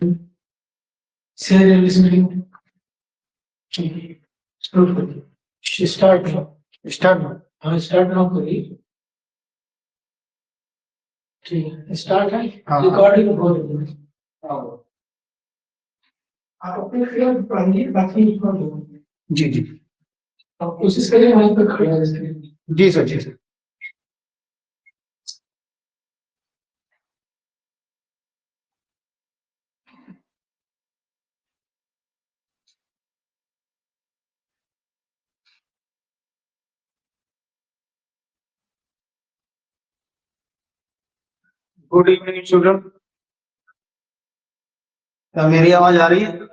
Share listening start start हाँ start now करिए। ठीक है स्टार्ट है रिकॉर्डिंग हो रही है। आप अपने फिर पढ़िए बाकी जी जी आप कोशिश करिए वहीं पर खड़े हो जाइए। जी सर जी सर। गुड इवनिंग स्टूडेंट, क्या मेरी आवाज आ रही है?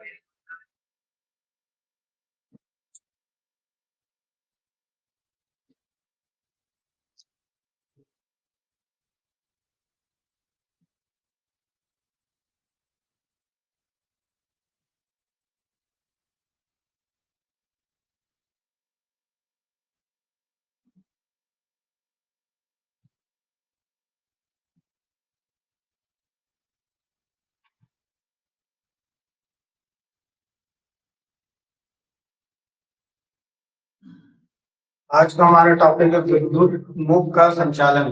आज का हमारा टॉपिक है विद्युत मुक्त का संचालन,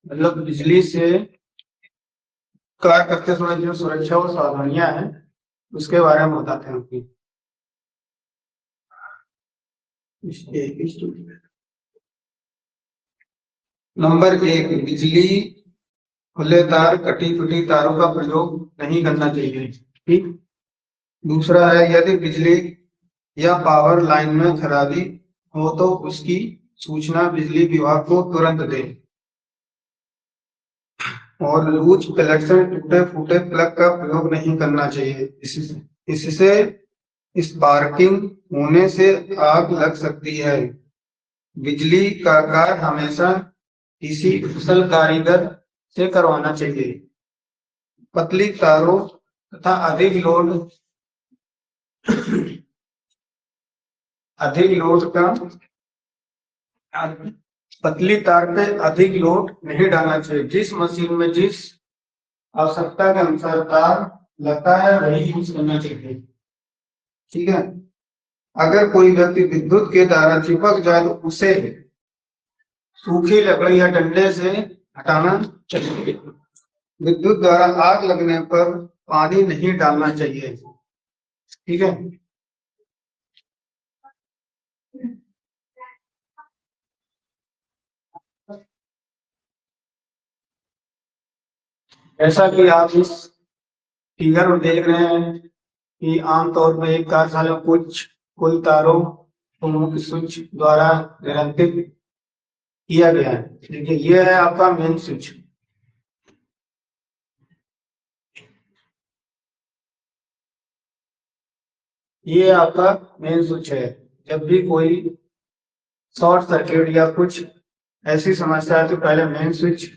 मतलब बिजली से कार्य करते समय जो सुरक्षा और सावधानियां हैं उसके बारे में बताते हैं आपकी। नंबर 1, बिजली खुले तार कटी फटी तारों का प्रयोग नहीं करना चाहिए। ठीक। दूसरा है यदि बिजली या पावर लाइन में खराबी हो तो उसकी सूचना बिजली विभाग को तुरंत दें। और लूज प्लग से टूटे फूटे प्लग का प्रयोग नहीं करना चाहिए, इससे स्पार्किंग होने से आग लग सकती है। बिजली का कार्य हमेशा किसी कुशल कारीगर से करवाना चाहिए। पतली तारों तथा अधिक लोड का पतली तार पे अधिक लोड नहीं डालना चाहिए। जिस मशीन में जिस आवश्यकता के अनुसार तार लगता है वही यूज करना चाहिए। ठीक है। अगर कोई व्यक्ति विद्युत के द्वारा चिपक जाए तो उसे सूखी लकड़ी या डंडे से हटाना चाहिए। विद्युत द्वारा आग लगने पर पानी नहीं डालना चाहिए। ठीक है। ऐसा कि आप इस फिगर में देख रहे हैं कि आमतौर पर एक कार्यशाला में कुल तारों को मुख्य स्विच द्वारा नियंत्रित किया गया है। देखिए ये है आपका मेन स्विच। ये आपका मेन स्विच है। जब भी कोई शॉर्ट सर्किट या कुछ ऐसी समस्या है तो पहले मेन स्विच,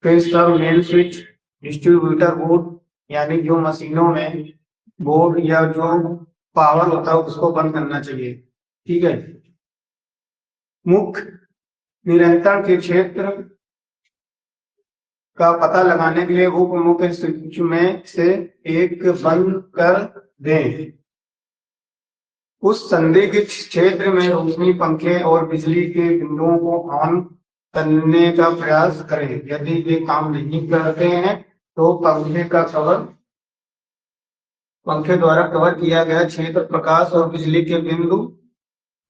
फिर सब मेन स्विच डिस्ट्रीब्यूटर बोर्ड यानी जो मशीनों में बोर्ड या जो पावर होता है उसको बंद करना चाहिए। ठीक है। मुख्य निरंतर के क्षेत्र का पता लगाने के लिए उप मुख्य स्विच में से एक बंद कर दें। उस संदिग्ध क्षेत्र में रोशनी पंखे और बिजली के बिंदुओं को ऑन करने का प्रयास करें। यदि वे काम नहीं करते हैं तो पंखे द्वारा कवर किया गया क्षेत्र प्रकाश और बिजली के बिंदु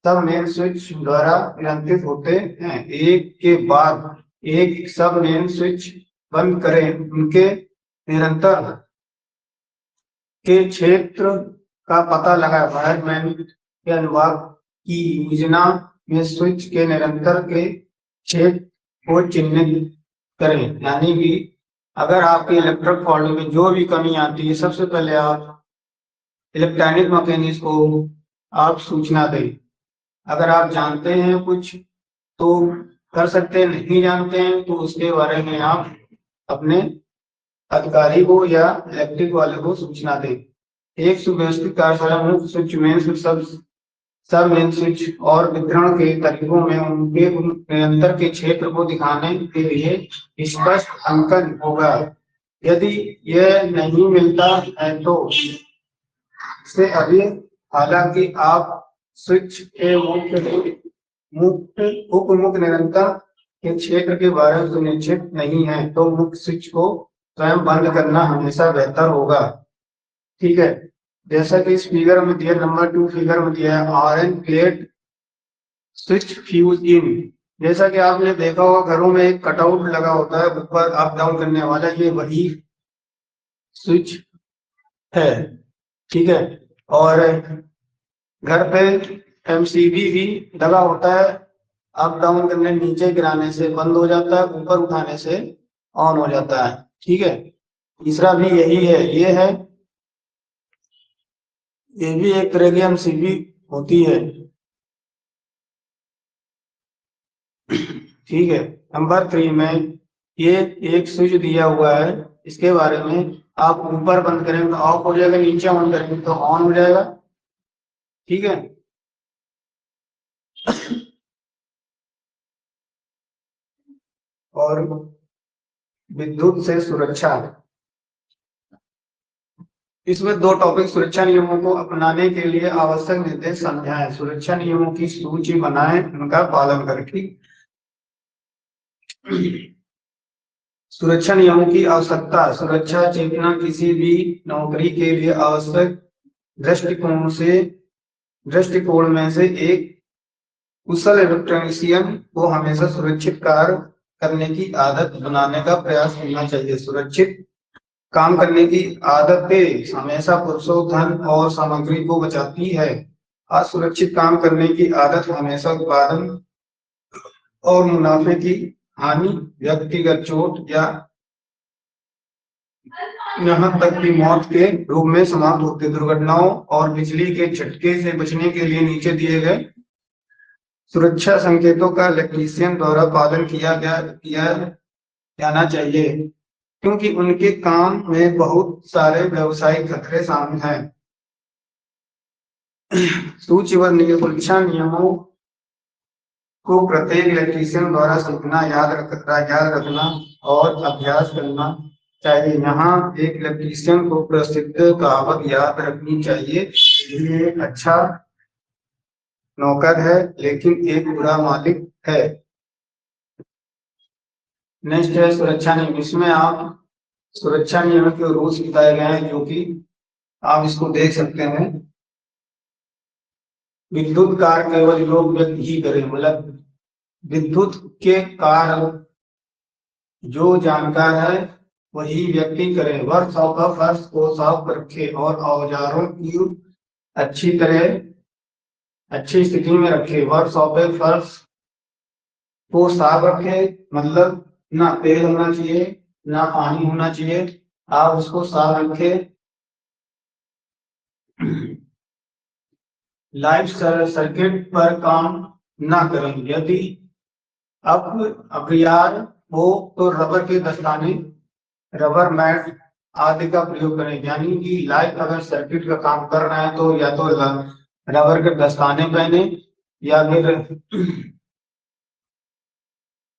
सब मेन स्विच द्वारा नियंत्रित होते हैं। एक के बाद एक सब मेन स्विच बंद करें। उनके निरंतर के क्षेत्र का पता लगाए। वायरमैन के अनुभाग की योजना में स्विच के निरंतर के क्षेत्र को चिन्हित करें। यानी कि अगर आपके इलेक्ट्रिक फॉल्ट में जो भी कमी आती है सबसे पहले आप इलेक्ट्रॉनिक मैकेनिक्स को आप सूचना दें। अगर आप जानते हैं कुछ तो कर सकते हैं, नहीं जानते हैं तो उसके बारे में आप अपने अधिकारी को या इलेक्ट्रिक वाले को सूचना दें। एक सुव्यवस्थित कार्यशाला मुख्य स्विच मेन स्विच सब मेन स्विच और वितरण के तरीकों में उनके निरंतर के क्षेत्र को दिखाने के लिए स्पष्ट अंकन होगा। यदि यह नहीं मिलता है तो से अभी, हालांकि आप स्विच के मुक्त उपमुक्त निरंतर के क्षेत्र के बारे में सुनिश्चित नहीं है तो मुक्त स्विच को स्वयं बंद करना हमेशा बेहतर होगा। ठीक है, जैसा कि इस फिगर में दिया, नंबर 2 फिगर में दिया है आयरन प्लेट स्विच फ्यूज इन। जैसा कि आपने देखा होगा घरों में एक कटआउट लगा होता है ऊपर अप डाउन करने वाला, ये वही स्विच है। ठीक है, और घर पे एमसीबी भी लगा होता है, अप डाउन करने, नीचे गिराने से बंद हो जाता है, ऊपर उठाने से ऑन हो जाता है। ठीक है, तीसरा भी यही है, ये भी एक तरह की एमसीबी होती है। ठीक है, नंबर 3 में ये एक स्विच दिया हुआ है, इसके बारे में आप ऊपर बंद करेंगे तो ऑफ हो जाएगा, नीचे ऑन करेंगे तो ऑन हो जाएगा। ठीक है, और विद्युत से सुरक्षा, इसमें 2 टॉपिक सुरक्षा नियमों को अपनाने के लिए आवश्यक निर्देश समझाएं। सुरक्षा नियमों की सूची बनाएं, उनका पालन करें। ठीक, सुरक्षा नियमों की आवश्यकता, सुरक्षा चेतना किसी भी नौकरी के लिए आवश्यक दृष्टिकोण में से एक कुशल इलेक्ट्रीशियन को हमेशा सुरक्षित कार्य करने की आदत बनाने का प्रयास करना चाहिए। सुरक्षित काम करने की आदतें हमेशा पुरुषों, धन और सामग्री को बचाती है। असुरक्षित काम करने की आदत हमेशा उत्पादन और मुनाफे की हानि, व्यक्तिगत चोट या यहाँ तक कि मौत के रूप में समाप्त होती है। दुर्घटनाओं और बिजली के झटके से बचने के लिए नीचे दिए गए सुरक्षा संकेतों का इलेक्ट्रीशियन द्वारा पालन किया जाना चाहिए, क्योंकि उनके काम में बहुत सारे व्यवसायिक खतरे शामिल हैं। सूचीबद्ध सुरक्षा नियमों को प्रत्येक इलेक्ट्रीशियन द्वारा सीखना, याद रखना और अभ्यास करना चाहिए। यहाँ एक इलेक्ट्रीशियन को प्रसिद्ध कहावत याद रखनी चाहिए, ये एक अच्छा नौकर है लेकिन एक बुरा मालिक है। नेक्स्ट है सुरक्षा नियम। इसमें आप सुरक्षा नियम के रूल्स बताए गए हैं, जो कि आप इसको देख सकते हैं। विद्युत कार्य केवल लोग व्यक्ति ही करें, मतलब विद्युत के कार्य जो जानकार है वही व्यक्ति करे। वर्कशॉप का फर्श को साफ रखे और औजारों की अच्छी स्थिति में रखे। वर्कशॉप के फर्श को साफ रखे, मतलब ना तेल होना चाहिए ना पानी होना चाहिए, आप उसको साफ रखे। लाइट सर्किट पर काम ना करें। यदि अपरिहार्य हो तो रबर के दस्ताने, रबर मैट आदि का प्रयोग करें। यानी कि लाइट अगर सर्किट का काम कर रहा है तो या तो रबर के दस्ताने पहने या फिर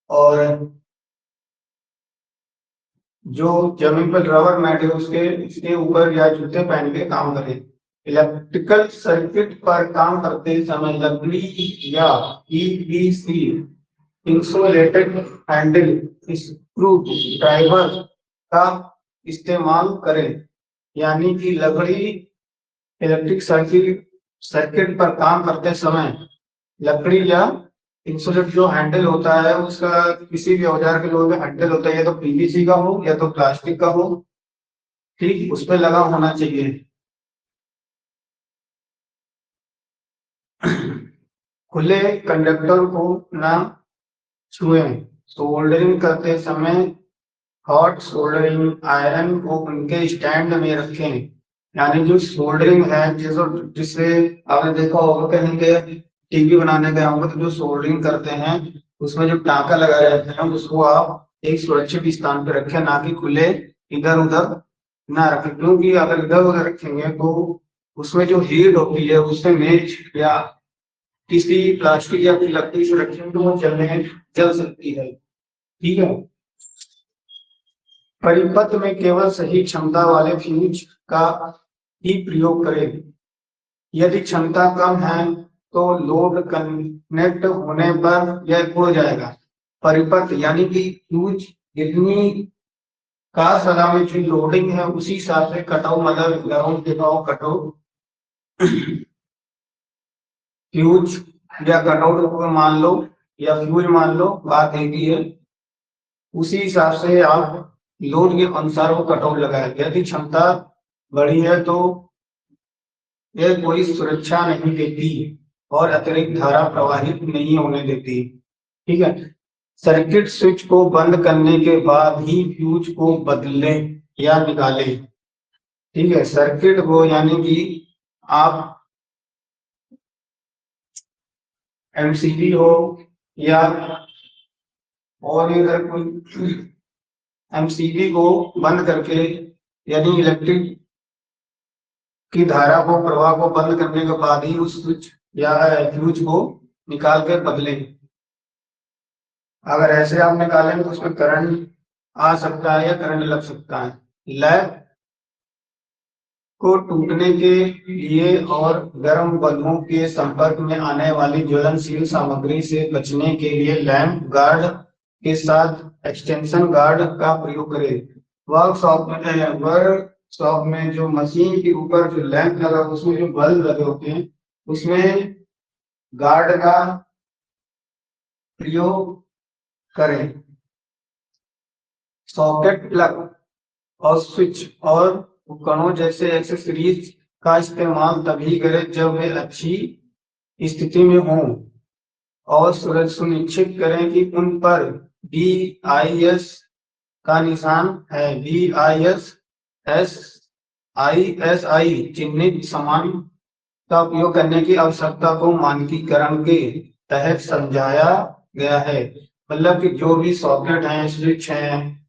और जो जमीन पर रबर मैट है उसके ऊपर या जूते पहन के काम करें। इलेक्ट्रिकल सर्किट पर काम करते समय लकड़ी या PVC insulated handle screw driver का इस्तेमाल करें। यानी कि लकड़ी इलेक्ट्रिक सर्किट पर काम करते समय लकड़ी या इंसुलेट जो हैंडल होता है उसका, किसी भी औजार के लोहे में हैंडल होता है, या तो पीवीसी का हो या तो प्लास्टिक का हो, ठीक, उस पर लगा होना चाहिए। खुले कंडक्टर को ना छुएं। सोल्डरिंग करते समय हॉट सोल्डरिंग आयरन को उनके स्टैंड में रखें। यानी जो सोल्डरिंग है, जिससे आपने देखा होगा कहीं के टीवी बनाने गए होंगे तो जो सोल्डरिंग करते हैं उसमें जो टांका लगाए रहते हैं उसको आप एक सुरक्षित स्थान पर रखें, ना कि खुले इधर उधर ना रखें। क्योंकि अगर इधर उधर रखेंगे तो उसमें जो हीट होती है उससे मेज या किसी प्लास्टिक या फिर लकड़ी से रखेंगे तो वो जल सकती है। ठीक है, परिपथ में केवल सही क्षमता वाले फ्यूज का ही प्रयोग करें। यदि क्षमता कम है तो लोड कनेक्ट होने पर यह खो जाएगा। परिपथ यानी कि फ्यूज जितनी कार सदा में जो लोडिंग है उसी हिसाब से कटाव, मतलब ग्राउंड दिखाओ कटाव फ्यूज या कटआउट को मान लो या फ्यूज मान लो, बात एक ही है। उसी हिसाब से आप लोड के अनुसार वो कटआउट लगाए। यदि क्षमता बड़ी है तो यह कोई सुरक्षा नहीं देती और अतिरिक्त धारा प्रवाहित नहीं होने देती। ठीक है। सर्किट स्विच को बंद करने के बाद ही फ्यूज को बदलें या निकालें। ठीक है। सर्किट को यानी कि आप एमसीबी हो या और अगर कोई एमसीबी को बंद करके यानी इलेक्ट्रिक की धारा को, प्रवाह को बंद करने के बाद ही उस स्विच या फ्यूज को निकाल के बदलें। अगर ऐसे आप निकालेंगे तो उसमें करंट आ सकता है या करंट लग सकता है। लैंप को टूटने के लिए और गर्म बल्बों के संपर्क में आने वाली ज्वलनशील सामग्री से बचने के लिए लैंप गार्ड के साथ एक्सटेंशन गार्ड का प्रयोग करें। वर्कशॉप में जो मशीन के ऊपर जो लैंप लगा उसमें जो बल्ब लगे होते हैं उसमें गार्ड का प्रयोग करें। सॉकेट, प्लग और स्विच और उपकरणों जैसे एक्सेसरीज का इस्तेमाल तभी करें जब वे अच्छी स्थिति में हों और सुनिश्चित करें कि उन पर BIS का निशान है। BIS-SI चिन्हित सामान का उपयोग करने की आवश्यकता को मानकीकरण के तहत समझाया गया है। मतलब कि जो भी सॉकेट हैं, स्विच हैं,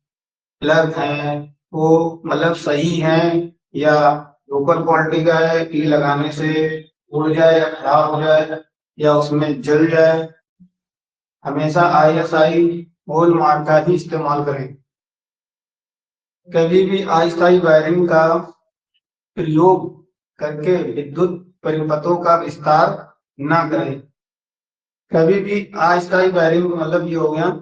प्लग हैं, वो मतलब सही है या लोकल क्वालिटी का है कि लगाने से उड़ जाए या खराब हो जाए या उसमें जल जाए। हमेशा ISI होल मार्क का ही इस्तेमाल करें। कभी भी अस्थायी वायरिंग का प्रयोग करके विद्युत परिपथों का विस्तार न करें। कभी भी अस्थायी वायरिंग मतलब ये हो गया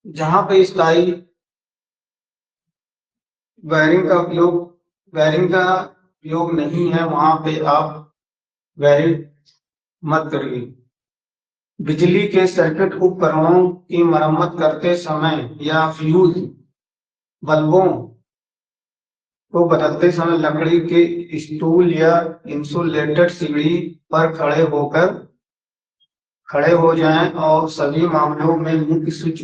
जहां पे स्थायी वायरिंग का उपयोग नहीं है वहां पे आप वायरिंग मत करिए। बिजली के सर्किट उपकरणों की मरम्मत करते समय या फ्यूज बल्बों को बदलते समय लकड़ी के स्टूल या इंसुलेटेड सीढ़ी पर खड़े हो जाएं और सभी मामलों में मुख्य स्विच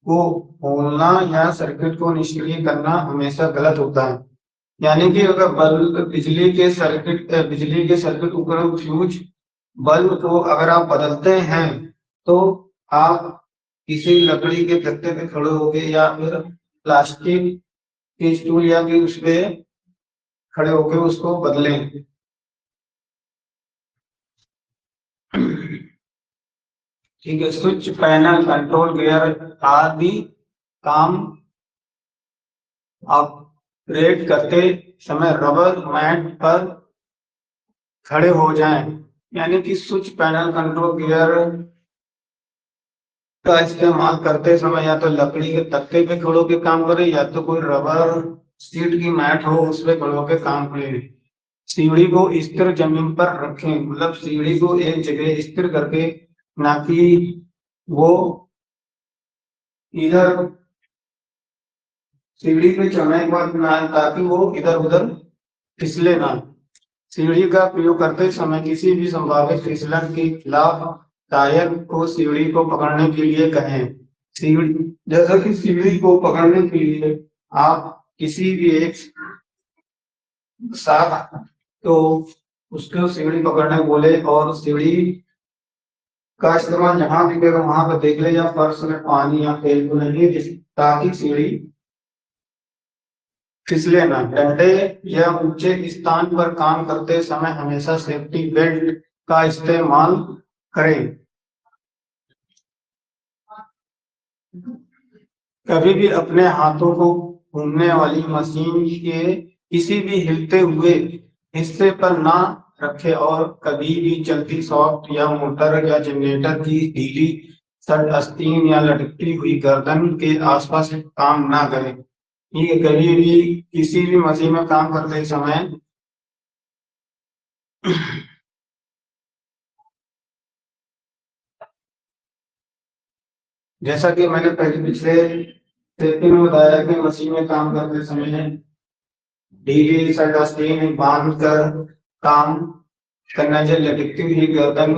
को खोलना या सर्किट को निष्क्रिय करना हमेशा गलत होता है। यानी कि अगर बिजली के सर्किट उपकरण फ्यूज बल्ब को अगर आप बदलते हैं तो आप किसी लकड़ी के तख्ते पे खड़े होके या फिर प्लास्टिक के स्टूल या फिर उस पे खड़े होके उसको बदलें। ठीक है। स्विच, पैनल, कंट्रोल गियर आदि काम ऑपरेट करते समय रबर मैट पर खड़े हो जाएं। यानी कि स्विच, पैनल, कंट्रोल गियर का इस्तेमाल करते समय या तो लकड़ी के तख्ते पे खड़े होकर काम करें या तो कोई रबर सीट की मैट हो उस पे खड़े होकर काम करें। सीढ़ी को स्थिर जमीन पर रखें, मतलब सीढ़ी को एक जगह स्थिर करके, ना कि वो इधर सीढ़ी पे चढ़ने के बाद ना, ताकि वो इधर उधर फिसले ना। सीढ़ी का प्रयोग करते समय किसी भी संभावित फिसलन के खिलाफ टायर को सीढ़ी को पकड़ने के लिए कहें। सीढ़ी, जैसा कि सीढ़ी को पकड़ने के लिए आप किसी भी एक साथ तो उसको सीढ़ी पकड़ने बोले और सीढ़ी का इस्तेमाल जहां भी करें वहां पर देख ले या फर्श में पानी या तेल को नहीं, ताकि सीढ़ी फिसले ना। डंडे या ऊंचे स्थान पर काम करते समय हमेशा सेफ्टी बेल्ट का इस्तेमाल करें। कभी भी अपने हाथों को घूमने वाली मशीन के किसी भी हिलते हुए हिस्से पर ना रखें और कभी भी चलती सॉफ्ट या मोटर या जनरेटर की ढीली सट आस्तीन या लटकती हुई गर्दन के आसपास काम ना करें। ठीक है, कभी भी किसी भी मशीन में काम करते समय जैसा कि मैंने पहले पिछले सेकंड में बताया कि मशीन में काम करते समय ढीली सट आस्तीन बांध कर काम करना चाहिए, लटकती हुई गर्दन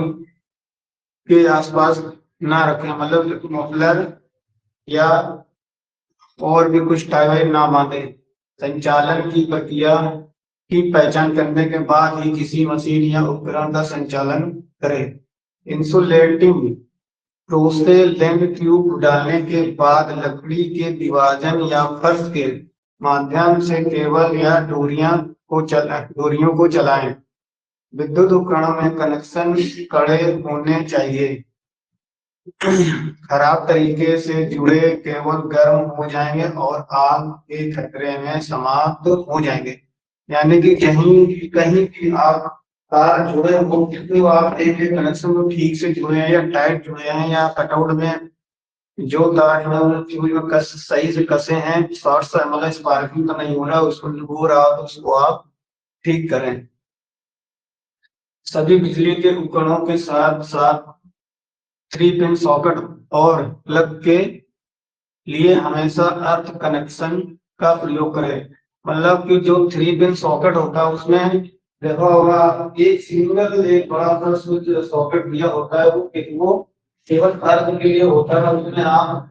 के आसपास ना रखें, मतलब मफलर या और भी कुछ टाइट ना बांधे। संचालन की प्रक्रिया की पहचान करने के बाद ही किसी मशीन या उपकरण का संचालन करें। इंसुलेटिंग प्रोसेलेंट ट्यूब डालने के बाद लकड़ी के विभाजन या फर्श के माध्यम से केबल या डोरियों को चलाएं। विद्युत उपकरणों में कनेक्शन कड़े होने चाहिए। खराब तरीके से जुड़े केबल गर्म हो जाएंगे और आग के खतरे में समाप्त हो जाएंगे। यानी कि कहीं कहीं भी आप तार जुड़े हो, तो आप देखें कनेक्शन तो ठीक से जुड़े हैं या टाइट जुड़े हैं, या कटआउट में जो तार जुड़े हैं फ्यूज में कस सही से कसे हैं, शॉर्ट सा मतलब स्पार्किंग तो नहीं हो रहा, उसको हो रहा तो उसको आप ठीक करें। सभी बिजली के उपकरणों के साथ साथ 3 पिन सॉकेट और प्लग के लिए हमेशा अर्थ कनेक्शन का प्रयोग करें। मतलब कि जो 3 पिन सॉकेट होता है उसमें देखा होगा एक सिंगल एक बड़ा सा स्विच सॉकेट दिया होता है, वो केवल अर्थ के लिए होता है। उसमें आप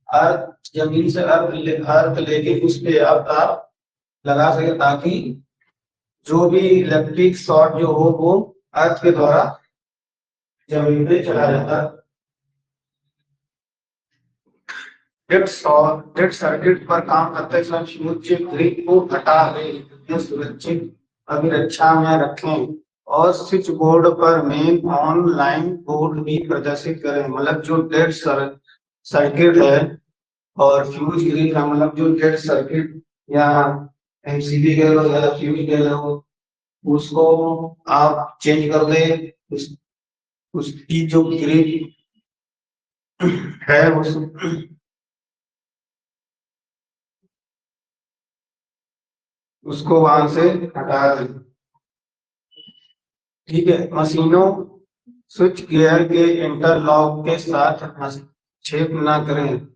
अर्थ जमीन से अर्थ लेके उस पे आप लगा सके, ताकि जो भी इलेक्ट्रिक शॉर्ट जो हो वो अर्थ के द्वारा जमीन पे चला जाता है। डेड सर्किट पर काम करते समय फ्यूज ग्रिड को हटा दें, सुरक्षित अभिरक्षा में रखें और स्विच बोर्ड पर मेन ऑनलाइन बोर्ड भी प्रदर्शित करें। मतलब जो डेड सर्किट है और फ्यूज ग्रिड है, मतलब जो डेड सर्किट या एमसीबी कह लो या फ्यूज कह लो, उसको आप चेंज कर दे। उसकी जो ग्रिड है उसको वहां से हटा दें। ठीक है, मशीनों स्विच गियर के इंटरलॉक के साथ हस्तक्षेप न करें।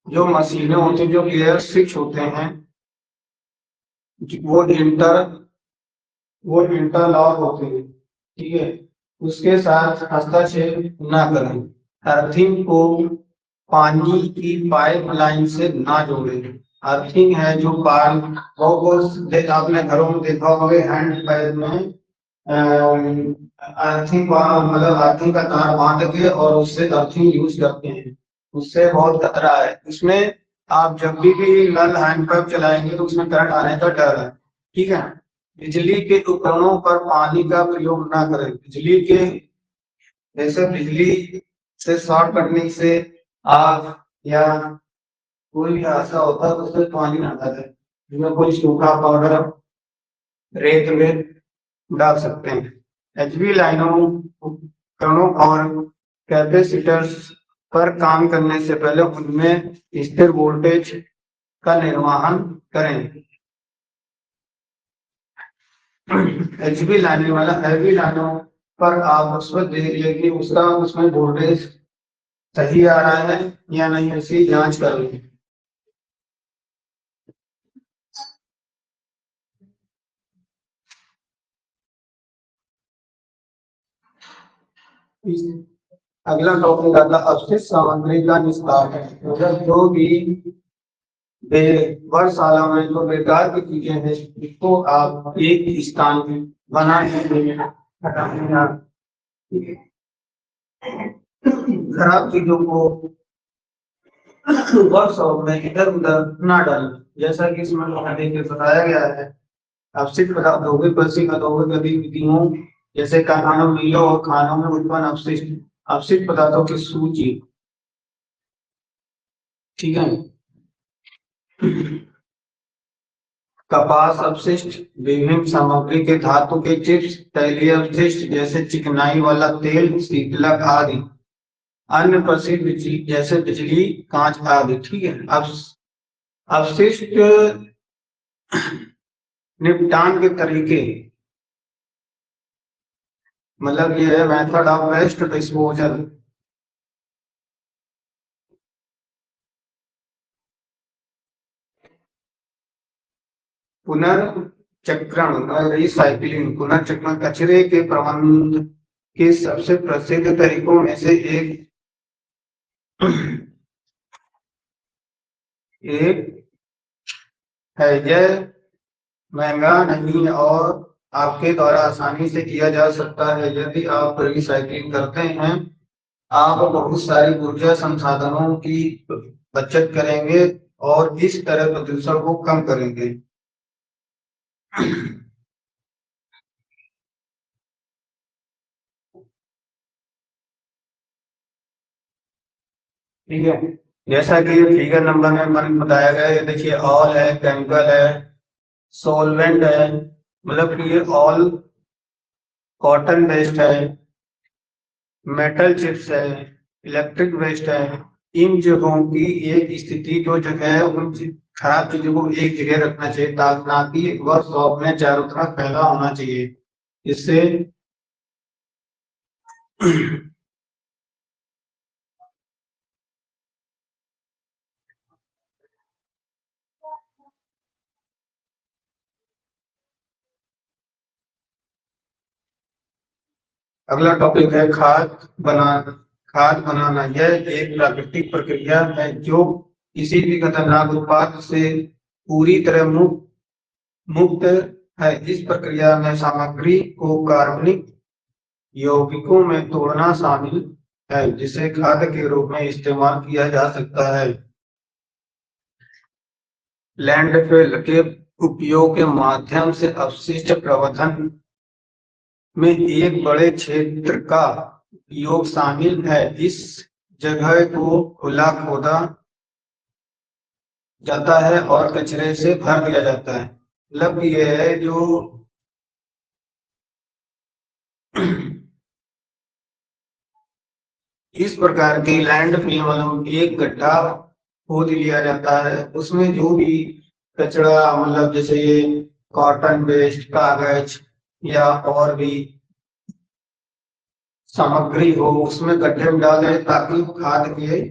जो मशीनें होती हैं, जो गियर स्विच होते हैं, वो इंटरलॉक होते हैं। ठीक है, उसके साथ हस्तक्षेप न करें। अर्थिंग को पानी की पाइपलाइन से ना जोड़ें। अर्थिंग है जो आपने घरों में देखा होगा हैंड पैर में अर्थिंग मतलब अर्थिंग का तार बांध के और उससे अर्थिंग यूज करते हैं। उससे बहुत खतरा है। उसमें आप जब भी नल हैंड पंप चलाएंगे तो उसमें करंट आने का डर है। ठीक है, बिजली के उपकरणों पर पानी का प्रयोग ना करें। बिजली के जैसे बिजली से शॉर्ट करने से आग या कोई भी हादसा होता है तो उसमें पानी ना डालें। जिसमें कोई सूखा पाउडर रेत में डाल सकते हैं। एचवी लाइनों उपकरणों और कैपेसिटर्स पर काम करने से पहले उनमें स्थिर वोल्टेज का निर्वहन करें। एचवी लाने वाला हैवी लाइनों पर आप उस पर देख लेंगे उसका उसमें वोल्टेज सही आ रहा है या नहीं, ऐसी जांच कर लें। अगला टॉपिक आता है अपशिष्ट सामग्री का निस्तारण। मतलब जो भी वर्षशाला में जो बेकार की चीजें हैं उसको आप एक स्थान बनाने के लिए हटाने, खराब चीजों को वर्कशॉप में इधर उधर ना डालें। जैसा कि इसमें बताया गया है, अपशिष्ट पदार्थों की कृषि गतिविधियों जैसे कारखानों, मिलों और खानों में उत्पन्न अपशिष्ट पदार्थों की सूची ठीक है। कपास अपशिष्ट, विभिन्न सामग्री के धातु के चिप्स, तैलीय अपशिष्ट जैसे चिकनाई वाला तेल, शीतलक आदि। अन्य प्रसिद्ध चीज जैसे बिजली, कांच आदि। ठीक है। अब अपशिष्ट निपटान के तरीके, मतलब ये है मेथड ऑफ वेस्ट डिस्पोजल। पुनर्चक्रण, रिसाइकलिंग, पुनर्चक्रण कचरे के प्रबंधन के सबसे प्रसिद्ध तरीकों में से एक है। यह महंगा नहीं और आपके द्वारा आसानी से किया जा सकता है। यदि आप रिसाइकलिंग करते हैं, आप बहुत सारी ऊर्जा संसाधनों की बचत करेंगे और इस तरह प्रदूषण को कम करेंगे। ठीक है। जैसा कि फिगर नंबर में मन बताया गया है, देखिए ऑल है, केमिकल है, सोलवेंट है, मतलब कि ये ऑल कॉटन वेस्ट है, मेटल चिप्स है, इलेक्ट्रिक वेस्ट है। इन जगहों की एक स्थिति जो जगह है उन खराब चीजों को एक जगह रखना चाहिए, ताकि वह शॉप में चारों तरफ फैला होना चाहिए। इससे अगला टॉपिक है खाद बनाना। यह एक प्राकृतिक प्रक्रिया है जो किसी भी खतरनाक उत्पाद से पूरी तरह मुक्त है। इस प्रक्रिया में सामग्री को कार्बनिक यौगिकों में तोड़ना शामिल है, जिसे खाद के रूप में इस्तेमाल किया जा सकता है। लैंडफिल के उपयोग के माध्यम से अपशिष्ट प्रबंधन में एक बड़े क्षेत्र का उपयोग शामिल है। इस जगह को खुला खोदा जाता है और कचरे से भर दिया जाता है। मतलब यह है जो इस प्रकार की लैंडफिल मतलब एक गड्ढा खोद लिया जाता है, उसमें जो भी कचरा, मतलब जैसे ये कॉटन वेस्ट, कागज या और भी सामग्री हो, उसमें गड्ढे में डाल दें ताकि वो खाद के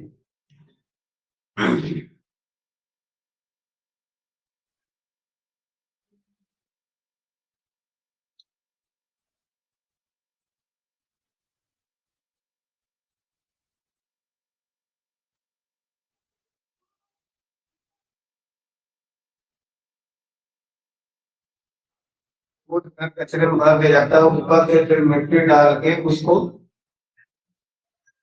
वो कचरे में भर दिया जाता है। ऊपर से फिर मिट्टी डाल के उसको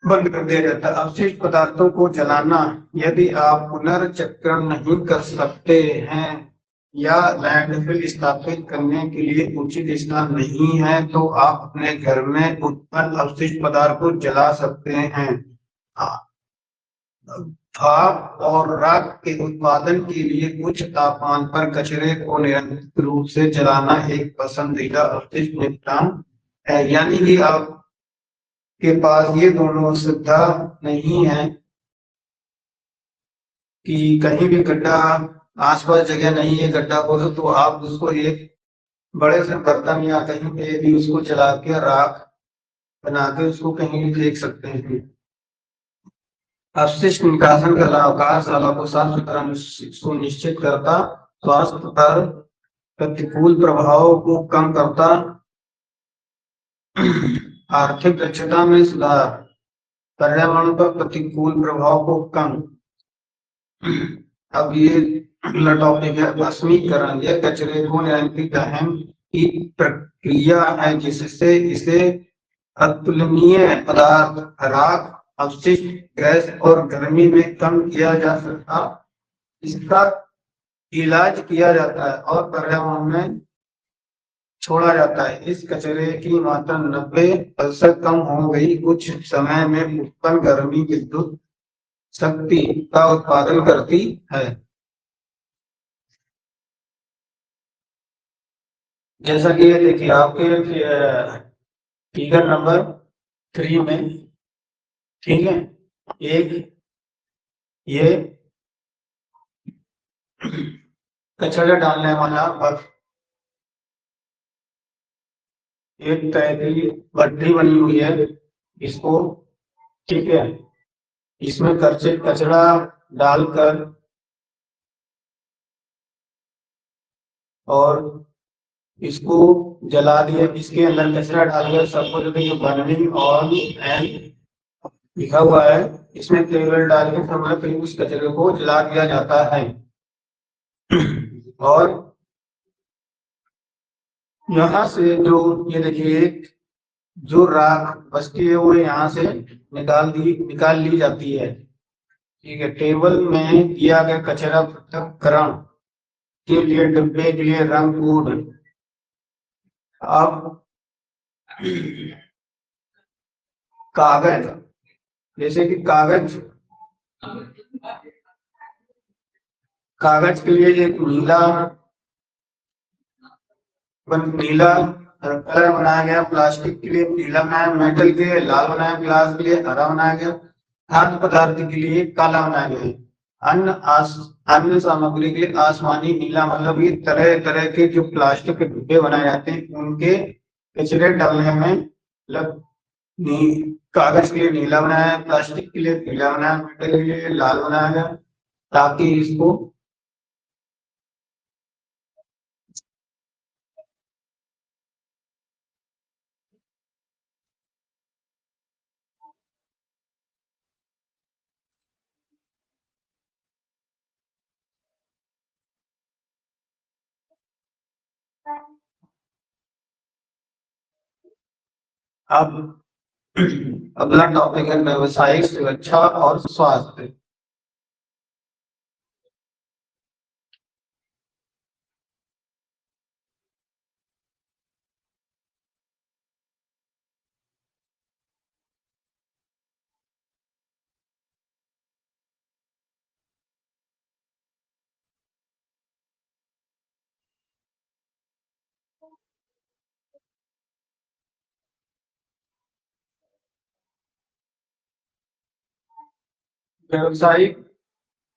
बंद कर दिया जाता है। अपशिष्ट पदार्थों को जलाना, यदि आप पुनर्चक्रण नहीं कर सकते हैं या लैंडफिल स्थापित करने के लिए उचित स्थान नहीं है, तो आप अपने घर में उत्पन्न अपशिष्ट पदार्थ को जला सकते हैं। भाप और राख के उत्पादन के लिए उच्च तापमान पर कचरे को निरंतर रूप से जलाना एक पसंदीदा अपशिष्ट निपटान है। यानी कि आपके पास ये दोनों सुविधा नहीं है कि कहीं भी गड्ढा, आसपास जगह नहीं है गड्ढा खोदो, तो आप उसको एक बड़े से बर्तन या कहीं पे भी उसको जला के राख बना के उसको कहीं भी फेंक सकते हैं। अपशिष्ट निकासन का लाभ, कार्यशाला को साफ सुथरा सुनिश्चित करता, स्वास्थ्य पर प्रतिकूल प्रभाव को कम करता, आर्थिक दक्षता में सुधार, पर्यावरण पर प्रतिकूल प्रभाव को कम। अब ये अगला टॉपिक है भस्मीकरण। यह कचरे को नियंत्रित दहन की प्रक्रिया है जिससे इसे अतुलनीय पदार्थ, राख, अपशिष्ट गैस और गर्मी में कम किया जा सकता, इसका इलाज किया जाता है और पर्यावरण में छोड़ा जाता है। इस कचरे की मात्रा 90% कम हो गई। कुछ समय में उत्पन्न गर्मी विद्युत शक्ति का उत्पादन करती है। जैसा कि ये देखिए आपके फिगर नंबर 3 में, ठीक है, एक ये कचरा डालने वाला बक्स, एक तरह की भट्टी बनी हुई है इसको, ठीक है, इसमें कचरा डालकर और इसको जला दिया, इसके अंदर कचरा डालकर सबको जो है बर्निंग ऑन एंड लिखा हुआ है, इसमें तेल डाल के समय पे उस कचरे को जला दिया जाता है। और यहाँ से जो ये देखिए जो राख बचती है वो यहाँ से निकाल ली जाती है, ठीक है। टेबल में किया गया कचरा पृथक्करण के लिए डिब्बे के लिए रंग कोड। अब कागज, जैसे कि कागज के लिए एक नीला कलर बनाया गया, प्लास्टिक के लिए पीला बनाया, मेटल के लाल बनाया, ग्लास के लिए हरा बनाया गया, खाद्य पदार्थ के लिए काला बनाया गया, अन्य सामग्री के लिए आसमानी नीला। मतलब ये तरह तरह के जो प्लास्टिक के डिब्बे बनाए जाते हैं उनके कचरे डालने में कागज के लिए नीला बनाया, प्लास्टिक के लिए पीला बनाया, मेटल के लिए लाल बनाया गया, ताकि इसको अब अगला टॉपिक है व्यवसायिक सुरक्षा और स्वास्थ्य। व्यवसायिक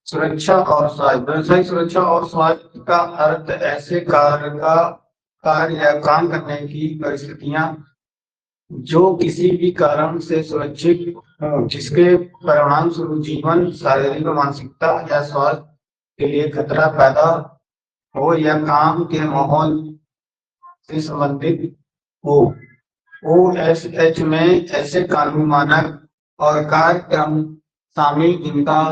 सुरक्षा और स्वास्थ्य, व्यवसायिक सुरक्षा और स्वास्थ्य का अर्थ ऐसे कार्य या काम करने की परिस्थितियां जो किसी भी कारण से सुरक्षित हो, जिसके परिणाम स्वरूप जीवन, शारीरिक और मानसिकता या स्वास्थ्य के लिए खतरा पैदा हो या काम के माहौल से संबंधित हो। OSH में ऐसे कानून, मानक और कार्यक्रम शामिल जिनका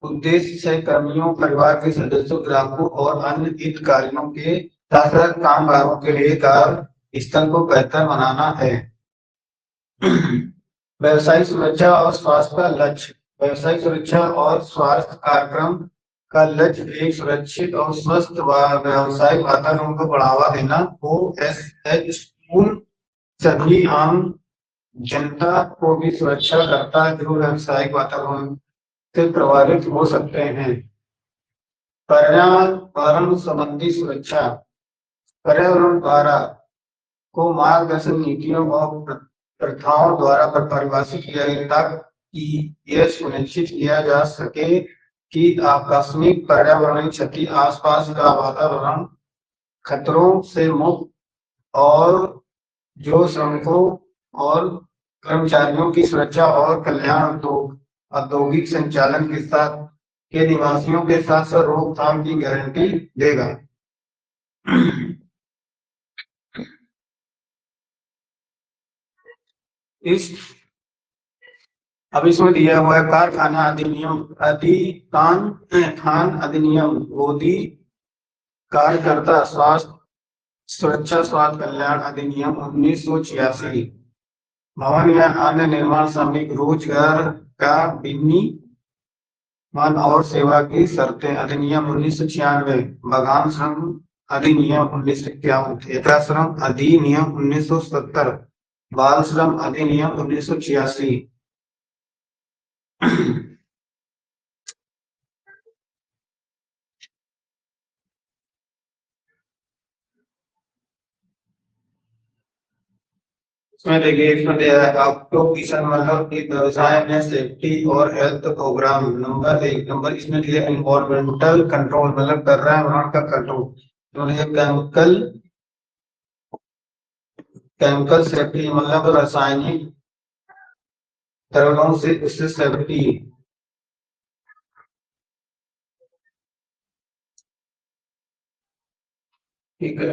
उद्देश्य सहकर्मियों, परिवार के सदस्यों, ग्राहकों और अन्य हितधारकों के साथ कामगारों के लिए कार्य स्थल को बेहतर बनाना है। व्यवसायिक सुरक्षा और स्वास्थ्य का लक्ष्य, व्यवसायिक सुरक्षा और स्वास्थ्य कार्यक्रम का लक्ष्य एक सुरक्षित और स्वस्थ व्यवसायिक वातावरण को बढ़ावा देना। OSH उन सभी आम जनता को भी सुरक्षा करता है जो व्यवसायिक वातावरण से प्रभावित हो सकते हैं। पर्यावरण संबंधी सुरक्षा, पर्यावरण द्वारा को मार्गदर्शन नीतियों और प्रथाओं द्वारा परिभाषित किया गया ताकि यह सुनिश्चित किया जा सके कि आकस्मिक पर्यावरणीय क्षति, आसपास का वातावरण खतरों से मुक्त और जो श्रमिकों और कर्मचारियों की सुरक्षा और कल्याण औद्योगिक संचालन के साथ के निवासियों के साथ रोकथाम की गारंटी देगा। अब इसमें दिया हुआ है कारखाना अधिनियम, खान अधिनियम, गोदी कार्यकर्ता स्वास्थ्य सुरक्षा स्वास्थ्य कल्याण अधिनियम 1986, भवन या अन्य निर्माण श्रमिक रोजगार का विनियमन और सेवा की शर्तें अधिनियम 1996, बागान श्रम अधिनियम 1951, ठेका श्रम अधिनियम 1970, बाल श्रम अधिनियम 1986। इसमें देखिए, इसमें दिया है ऑक्यूपेशन मतलब एक व्यवसाय में सेफ्टी और हेल्थ प्रोग्राम। नंबर 1 नंबर इसमें दिया एनवायरमेंटल कंट्रोल मतलब पर्यावरण का कंट्रोल। तो ये केमिकल सेफ्टी मतलब रासायनिक तरलों से उससे सेफ्टी। ठीक है।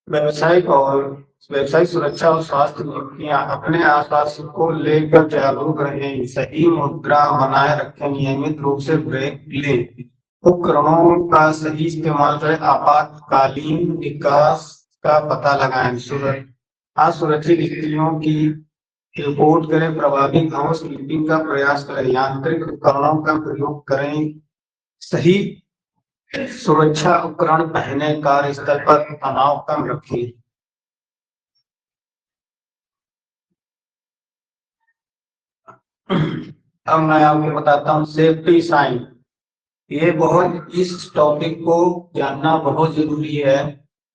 व्यवसायिक सुरक्षा और स्वास्थ्य नीतियां अपने आसपास को लेकर जागरूक रहें, सही मुद्रा बनाए रखें, नियमित रूप से ब्रेक लें, उपकरणों का सही इस्तेमाल करें, आपातकालीन विकास का पता लगाएं, असुरक्षित स्थितियों की रिपोर्ट करें, प्रभावी हाउस कीपिंग का प्रयास करें, यांत्रिक उपकरणों का प्रयोग करें, सही सुरक्षा उपकरण पहने, कार्यस्थल पर तनाव कम रखें। अब मैं आपको बताता हूँ सेफ्टी साइन। ये बहुत इस टॉपिक को जानना बहुत जरूरी है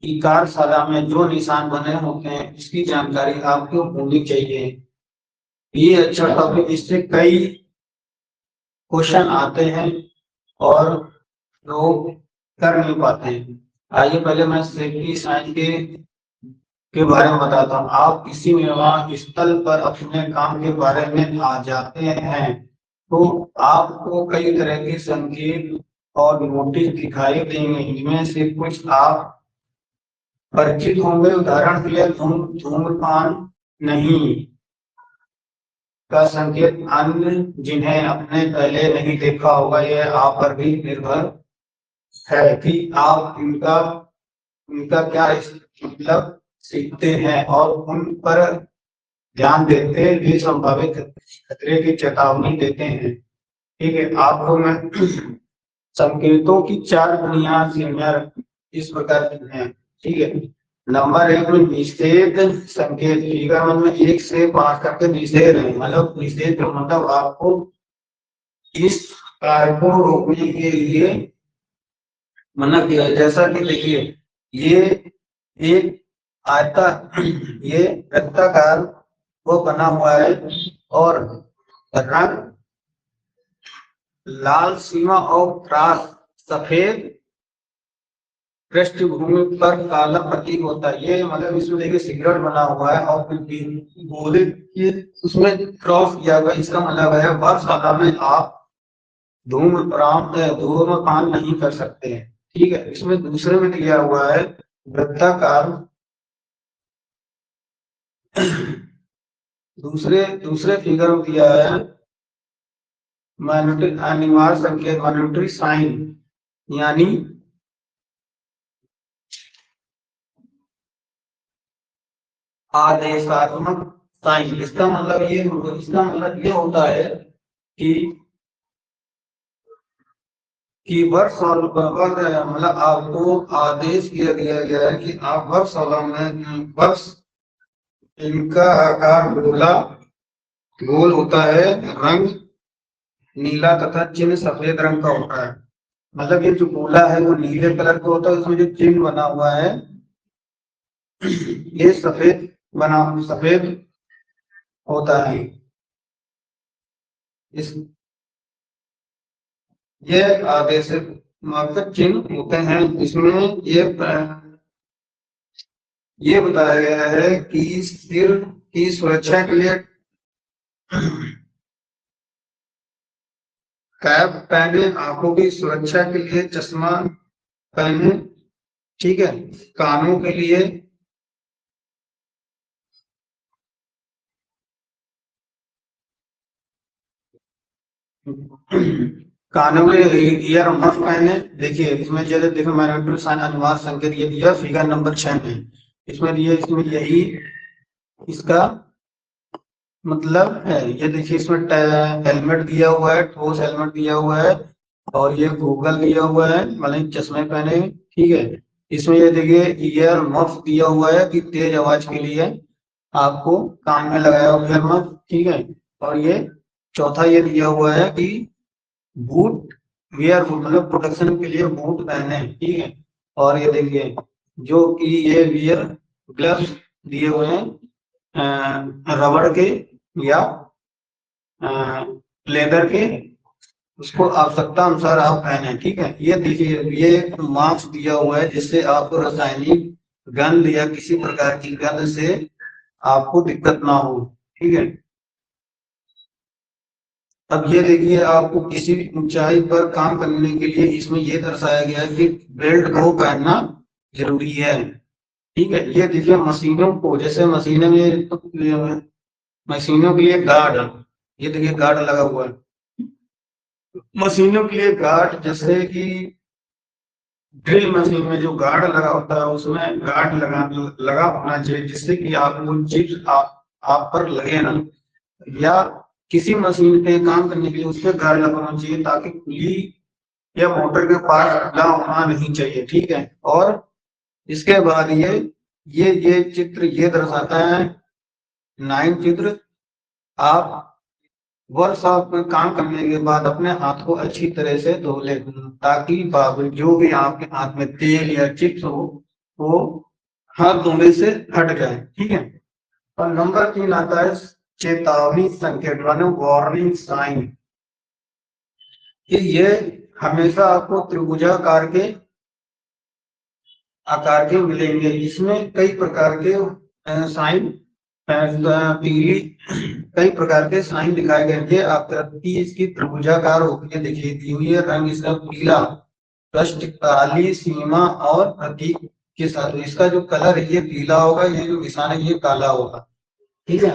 कि कार्यशाला में जो निशान बने होते हैं इसकी जानकारी आपको होनी चाहिए। ये अच्छा टॉपिक, इससे कई क्वेश्चन आते हैं और लोग कर नहीं पाते हैं। आइए पहले मैं सेफ्टी साइन के बारे में बताता हूँ। आप किसी विवाह स्थल पर अपने काम के बारे में आ जाते हैं तो आपको कई तरह के संकेत और नोटिस दिखाई देंगे। इनमें से कुछ आप परिचित होंगे। उदाहरण के लिए धूम्रपान नहीं का संकेत, अन्य जिन्हें आपने पहले नहीं देखा होगा। यह आप पर भी निर्भर है कि आप उनका क्या मतलब सीखते हैं और उन पर ध्यान देते भी संभावित खतरे की चेतावनी देते हैं। ठीक है, आपको मैं संकेतों की 4 बुनियादी श्रेणियां इस प्रकार की हैं। ठीक है, नंबर 1 में निषेध संकेत, फिगर 1 में 1 से 5 तक के निषेध है। मतलब निषेध का मतलब आपको इस कार्य को रोकने के लिए मना किया। जैसा कि देखिए, ये एक ये वृत्ताकार वो बना हुआ है और रंग लाल सीमा और क्रॉस सफेद पृष्ठभूमि पर काला प्रतीक होता है। ये मतलब इसमें देखिए सिगरेट बना हुआ है और गोले के उसमें क्रॉस किया हुआ। इसका मतलब है वर्षशाला में आप धूम्रपान नहीं कर सकते हैं। ठीक है, इसमें दूसरे में दिया हुआ है वृत्ताकार। दूसरे फिगर में दिया है अनिवार्य संकेत, मॉनिटरी साइन, यानी आदेशात्मक साइन। इसका मतलब ये होता है कि वर्ष और मतलब आपको आदेश दिया गया है कि आप वर्ष इनका आकार गोल होता है, रंग नीला तथा चिन्ह सफेद रंग का होता है। मतलब ये जो गोला है वो नीले कलर का होता है, उसमें जो चिन्ह बना हुआ है ये सफेद होता है। ये आदेश चिन्ह होते हैं। इसमें ये बताया गया है कि सिर की सुरक्षा के लिए कैप पहने, आंखों की सुरक्षा के लिए चश्मा पहने। ठीक है, कानों के लिए ईयर मफ पहने। देखिए इसमें देखो मैंने साइन अनिवार्य संकेत ये दिया फिगर नंबर 6 में। इसमें यही इसका मतलब है। ये देखिए इसमें हेलमेट दिया हुआ है, ठोस हेलमेट दिया हुआ है और ये गूगल दिया हुआ है, मतलब चश्मे पहने। ठीक है, इसमें ये देखिए ईयर मफ दिया हुआ है कि तेज आवाज के लिए आपको कान में लगाया हुआ ईयर मफ। ठीक है, और ये चौथा ये दिया हुआ है कि बूट मतलब प्रोटेक्शन के लिए बूट पहने। ठीक है, और ये देखिए जो कि ये वियर ग्लव्स दिए हुए हैं रबड़ के या लेदर के, उसको आवश्यकता अनुसार आप पहने। ठीक है, ये देखिए ये मास्क दिया हुआ है जिससे आपको रासायनिक गंध या किसी प्रकार की गंध से आपको दिक्कत ना हो। ठीक है, अब ये देखिए आपको किसी ऊंचाई पर काम करने के लिए इसमें ये दर्शाया गया है कि बेल्ट को पहनना जरूरी है। ठीक है, ये देखिए मशीनों को, जैसे मशीनों में मशीनों के लिए गार्ड, ये देखिए गार्ड लगा हुआ है। मशीनों के लिए गार्ड, जैसे कि ड्रिल मशीन में जो गार्ड लगा होता है उसमें गार्ड लगा होना चाहिए, जिससे कि आपको चिप्स आप पर लगे ना, या किसी मशीन पे काम करने के लिए उसमें गार्ड लगा होना चाहिए ताकि पुली या मोटर के पास अड्डा होना नहीं चाहिए। ठीक है, और इसके बाद ये चित्र ये दर्शाता है, 9 चित्र, आप वर्कशॉप में काम करने के बाद अपने हाथ को अच्छी तरह से धो ले, ताकि जो भी आपके हाथ में तेल या चिप्स हो वो हाथ धोने से हट जाए। ठीक है, और नंबर 3 आता है चेतावनी संकेत, वार्निंग साइन। कि ये हमेशा आपको त्रिभुजाकार के आकार के मिलेंगे। इसमें कई प्रकार के साइन, पीली कई प्रकार के साइन दिखाए गए थे। आकृति इसकी त्रिभुजाकार होती है, देखिए दी हुई है, रंग इसका पीला, पृष्ठ काली सीमा और प्रतीक के साथ। इसका जो कलर है ये पीला होगा, ये जो निशान है ये काला होगा। ठीक है,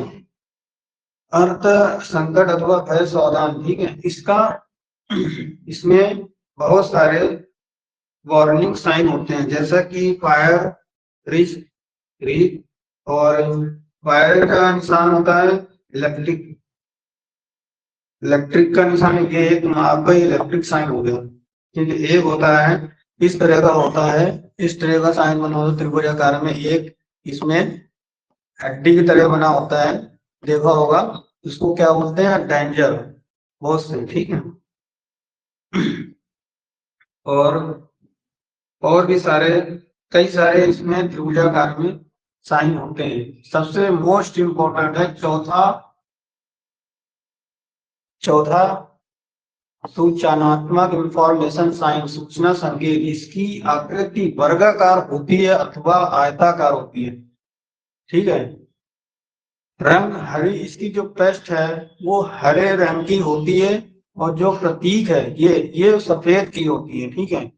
अर्थ संकट अथवा भय सावधान। ठीक है, इसका इसमें बहुत सारे वार्निंग साइन होते हैं, जैसा कि फायर, रिस्क, रिक, और फायर का निशान होता है इलेक्ट्रिक, इलेक्ट्रिक का निशान ये एक आपका इलेक्ट्रिक साइन हो गया। ठीक है, एक होता है इस तरह का होता है, इस तरह का साइन बना होता है त्रिभुजाकार में, एक इसमें हड्डी की तरह बना होता है, देखा होगा, इसको क्या बोलते हैं, डेंजर, बहुत से। ठीक है, और भी सारे कई सारे इसमें त्रिभुजाकार में साइन होते हैं। सबसे मोस्ट इंपोर्टेंट है चौथा सूचनात्मक इंफॉर्मेशन साइन, सूचना संकेत। इसकी आकृति वर्गाकार होती है अथवा आयताकार होती है। ठीक है, रंग हरी, इसकी जो पेस्ट है वो हरे रंग की होती है, और जो प्रतीक है ये सफेद की होती है। ठीक है,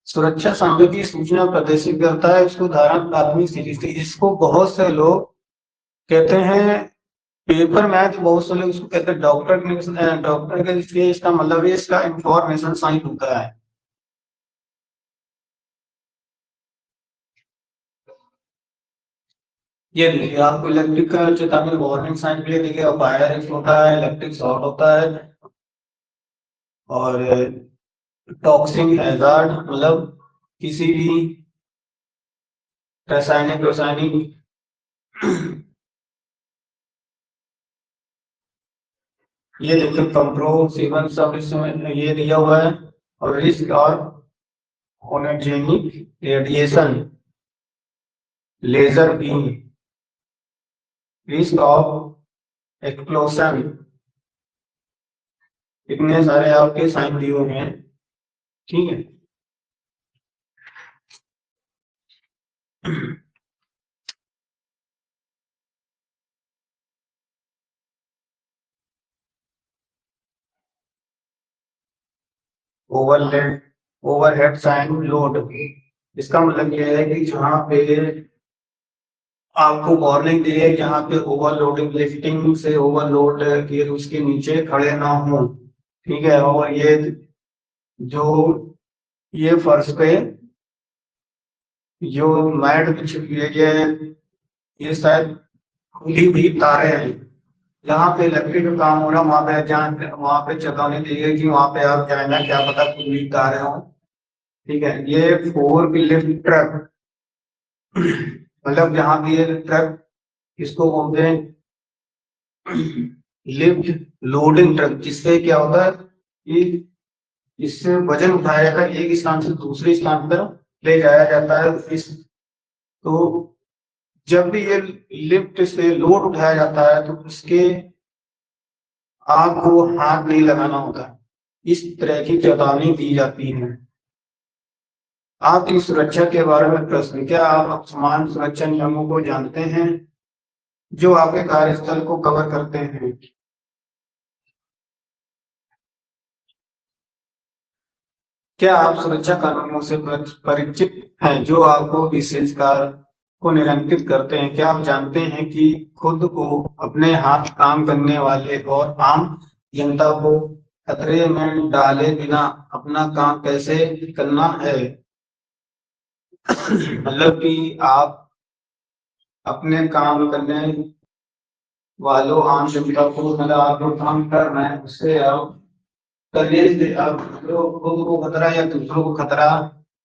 सुरक्षा सामग्री की सूचना प्रदर्शित करता है, इसको धारण प्राथमिक सीरीज। इसको बहुत से लोग कहते हैं पेपर मैथ, बहुत से लोग इसको कहते हैं डॉक्टर के, इसलिए इसका मतलब है इसका इंफॉर्मेशन साइन होता है। ये देखिए आपको इलेक्ट्रिक का चेतावनी वार्निंग साइन के लिए देखिए फायर होता है, इलेक्ट्रिक शॉर्ट होता है, और टॉक्सिक हैजार्ड मतलब किसी भी रासायनिक ये देखिए कंट्रोल सेवन सब इसमें ये दिया हुआ है, और रिस्क और ओनर्जेनिक radiation, laser beam, risk of explosion, इतने सारे आपके साइन दिए हुए हैं। ठीक है, ओवरहेड ओवरहेड साइन लोड, इसका मतलब यह है कि जहां पे आपको वार्निंग दी है, जहाँ पे ओवरलोडिंग, लिफ्टिंग से ओवरलोड किए उसके नीचे खड़े ना हो। ठीक है, और जो ये फर्श पे जो मैट बिछी हुई है, ये शायद खुली हुई तारे हैं, जहाँ पे इलेक्ट्रिक का काम हो रहा वहां पे वहां पे चेतावनी दी गई कि वहां पे आप जाना, क्या पता खुली तारे हो। ठीक है, ये 4 व्हीलर ट्रक, मतलब जहाँ भी ये ट्रक, इसको बोलते हैं लिफ्ट लोडिंग ट्रक, जिससे क्या होता है कि इससे वजन उठाया जाता है, एक स्थान से दूसरे स्थान पर ले जाया जाता है। तो जब भी ये लिफ्ट से लोड उठाया जाता है तो इसके आपको हाथ नहीं लगाना होता, इस तरह की चेतावनी दी जाती है। आपकी सुरक्षा के बारे में प्रश्न, क्या आप समान सुरक्षा नियमों को जानते हैं जो आपके कार्यस्थल को कवर करते हैं? क्या आप सुरक्षा कानूनों से परिचित हैं जो आपको विशेष कार्य को नियंत्रित करते हैं? क्या आप जानते हैं कि खुद को, अपने हाथ काम करने वाले और आम जनता को खतरे में डाले बिना अपना काम कैसे करना है? मतलब कि आप अपने काम करने वालों आम जनता को, मतलब आप जो काम कर रहे हैं उससे आप करने से आप खुद को खतरा या दूसरों को खतरा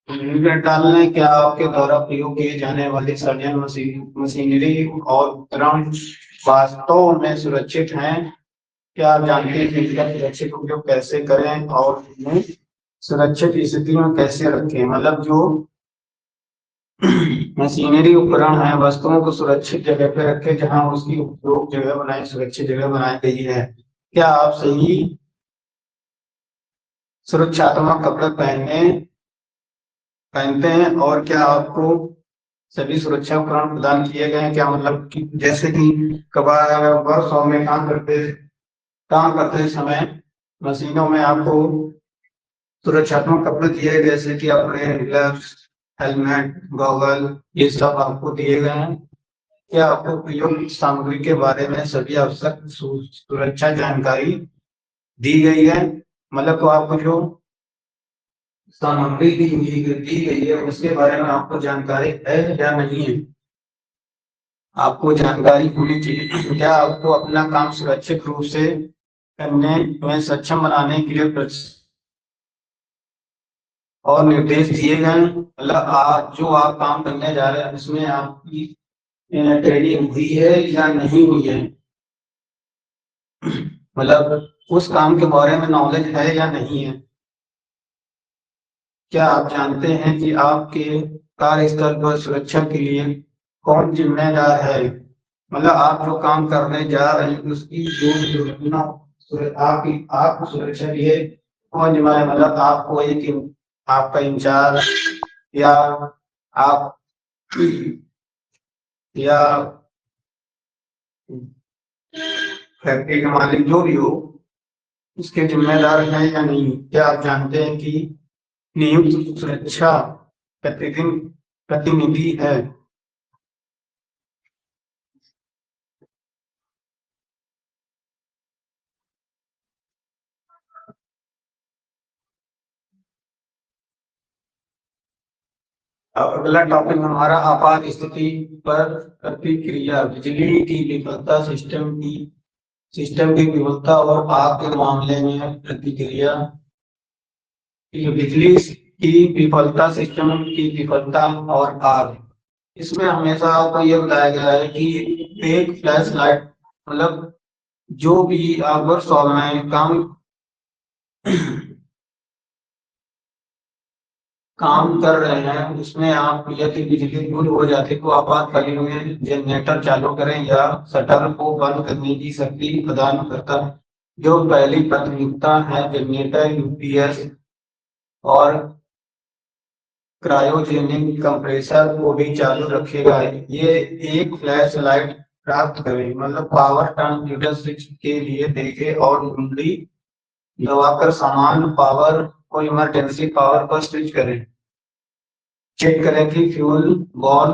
नहीं डालने, क्या आपके द्वारा प्रयोग किए जाने वाले सर्जन मशीनरी और उपकरण वास्तव में सुरक्षित हैं? क्या आप जानते हैं कि इनका सुरक्षित उपयोग कैसे करें और उन्हें सुरक्षित स्थिति में कैसे रखें? मतलब जो मशीनरी उपकरण है, वस्तुओं को सुरक्षित जगह पे रखें जहां उसकी उपयोग जगह बनाई, सुरक्षित जगह बनाई गई है। क्या आप सही सुरक्षात्मक कपड़े पहनते हैं और क्या आपको सभी सुरक्षा उपकरण प्रदान किए गए हैं? क्या मतलब कि जैसे कि कबाड़ वर्कशॉप में काम करते समय मशीनों में आपको सुरक्षात्मक कपड़े दिए गए, जैसे कि अपने ग्लव्स, हेलमेट, गॉगल, ये सब आपको दिए गए हैं। क्या आपको प्रयोग सामग्री के बारे में सभी आवश्यक सुरक्षा जानकारी दी गई है? मतलब तो आपको जो सामग्री दी गई है उसके बारे में आपको जानकारी है या नहीं है? आपको जानकारी होनी चाहिए। क्या आपको अपना काम सुरक्षित रूप से करने में सक्षम बनाने के लिए और निर्देश दिए गए हैं? मतलब आज जो आप काम करने जा रहे हैं उसमें आपकी ट्रेनिंग हुई है या नहीं हुई है? मतलब उस काम के बारे में नॉलेज है या नहीं है? क्या आप जानते हैं कि आपके कार्यस्थल पर सुरक्षा के लिए कौन जिम्मेदार है? मतलब आप जो काम करने जा रहे हैं उसकी जो दुर्घटना, आपकी आपको सुरक्षा के लिए कौन जिम्मेदार है? मतलब आपको एक आपका इंचार्ज या आप या फैक्ट्री के मालिक जो भी हो उसके जिम्मेदार हैं या नहीं? क्या आप जानते हैं कि नियुक्त सुरक्षा प्रतिदिन प्रतिनिधि है? अब अगला टॉपिक हमारा आपात स्थिति पर प्रतिक्रिया, बिजली की विफलता, सिस्टम की विफलता और आग के मामले में प्रतिक्रिया। बिजली की विफलता, सिस्टम की विफलता और आग, इसमें हमेशा आपको ये बताया गया है कि एक फ्लैश लाइट, मतलब जो भी आप वर्कशॉप में काम कर रहे हैं उसमें आप यदि बिजली गुल हो जाती तो आपातकालीन में जनरेटर चालू करें या शटर को बंद करने की शक्ति प्रदान करता है। जो पहली प्राथमिकता है, जनरेटर यूपीएस और क्रायोजेनिक कंप्रेसर को भी चालू रखेगा। ये एक फ्लैश लाइट प्राप्त करें, मतलब पावर ट्रांसमीटर स्विच के लिए देखें और कुंडली दबाकर समान पावर को इमरजेंसी पावर पर स्विच करें। चेक करें कि फ्यूल बॉल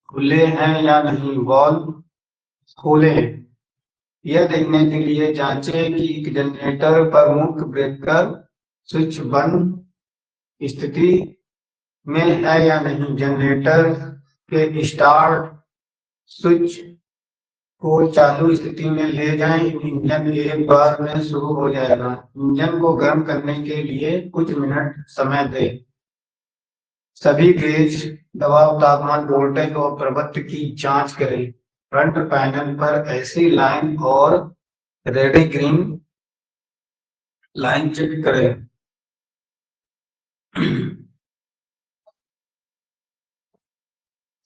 खुले हैं या नहीं, बॉल खोले हैं। यह देखने के लिए जांचें कि जनरेटर पर मुख्य ब्रेकर स्विच बंद स्थिति में है या नहीं। जनरेटर के स्टार्ट स्विच को चालू स्थिति में ले जाएं, इंजन एक बार में शुरू हो जाएगा। इंजन को गर्म करने के लिए कुछ मिनट समय दें। सभी गेज, दबाव, तापमान, वोल्टेज और प्रवृत्ति की जांच करें। फ्रंट पैनल पर ऐसी लाइन और रेडी ग्रीन लाइन चेक करें।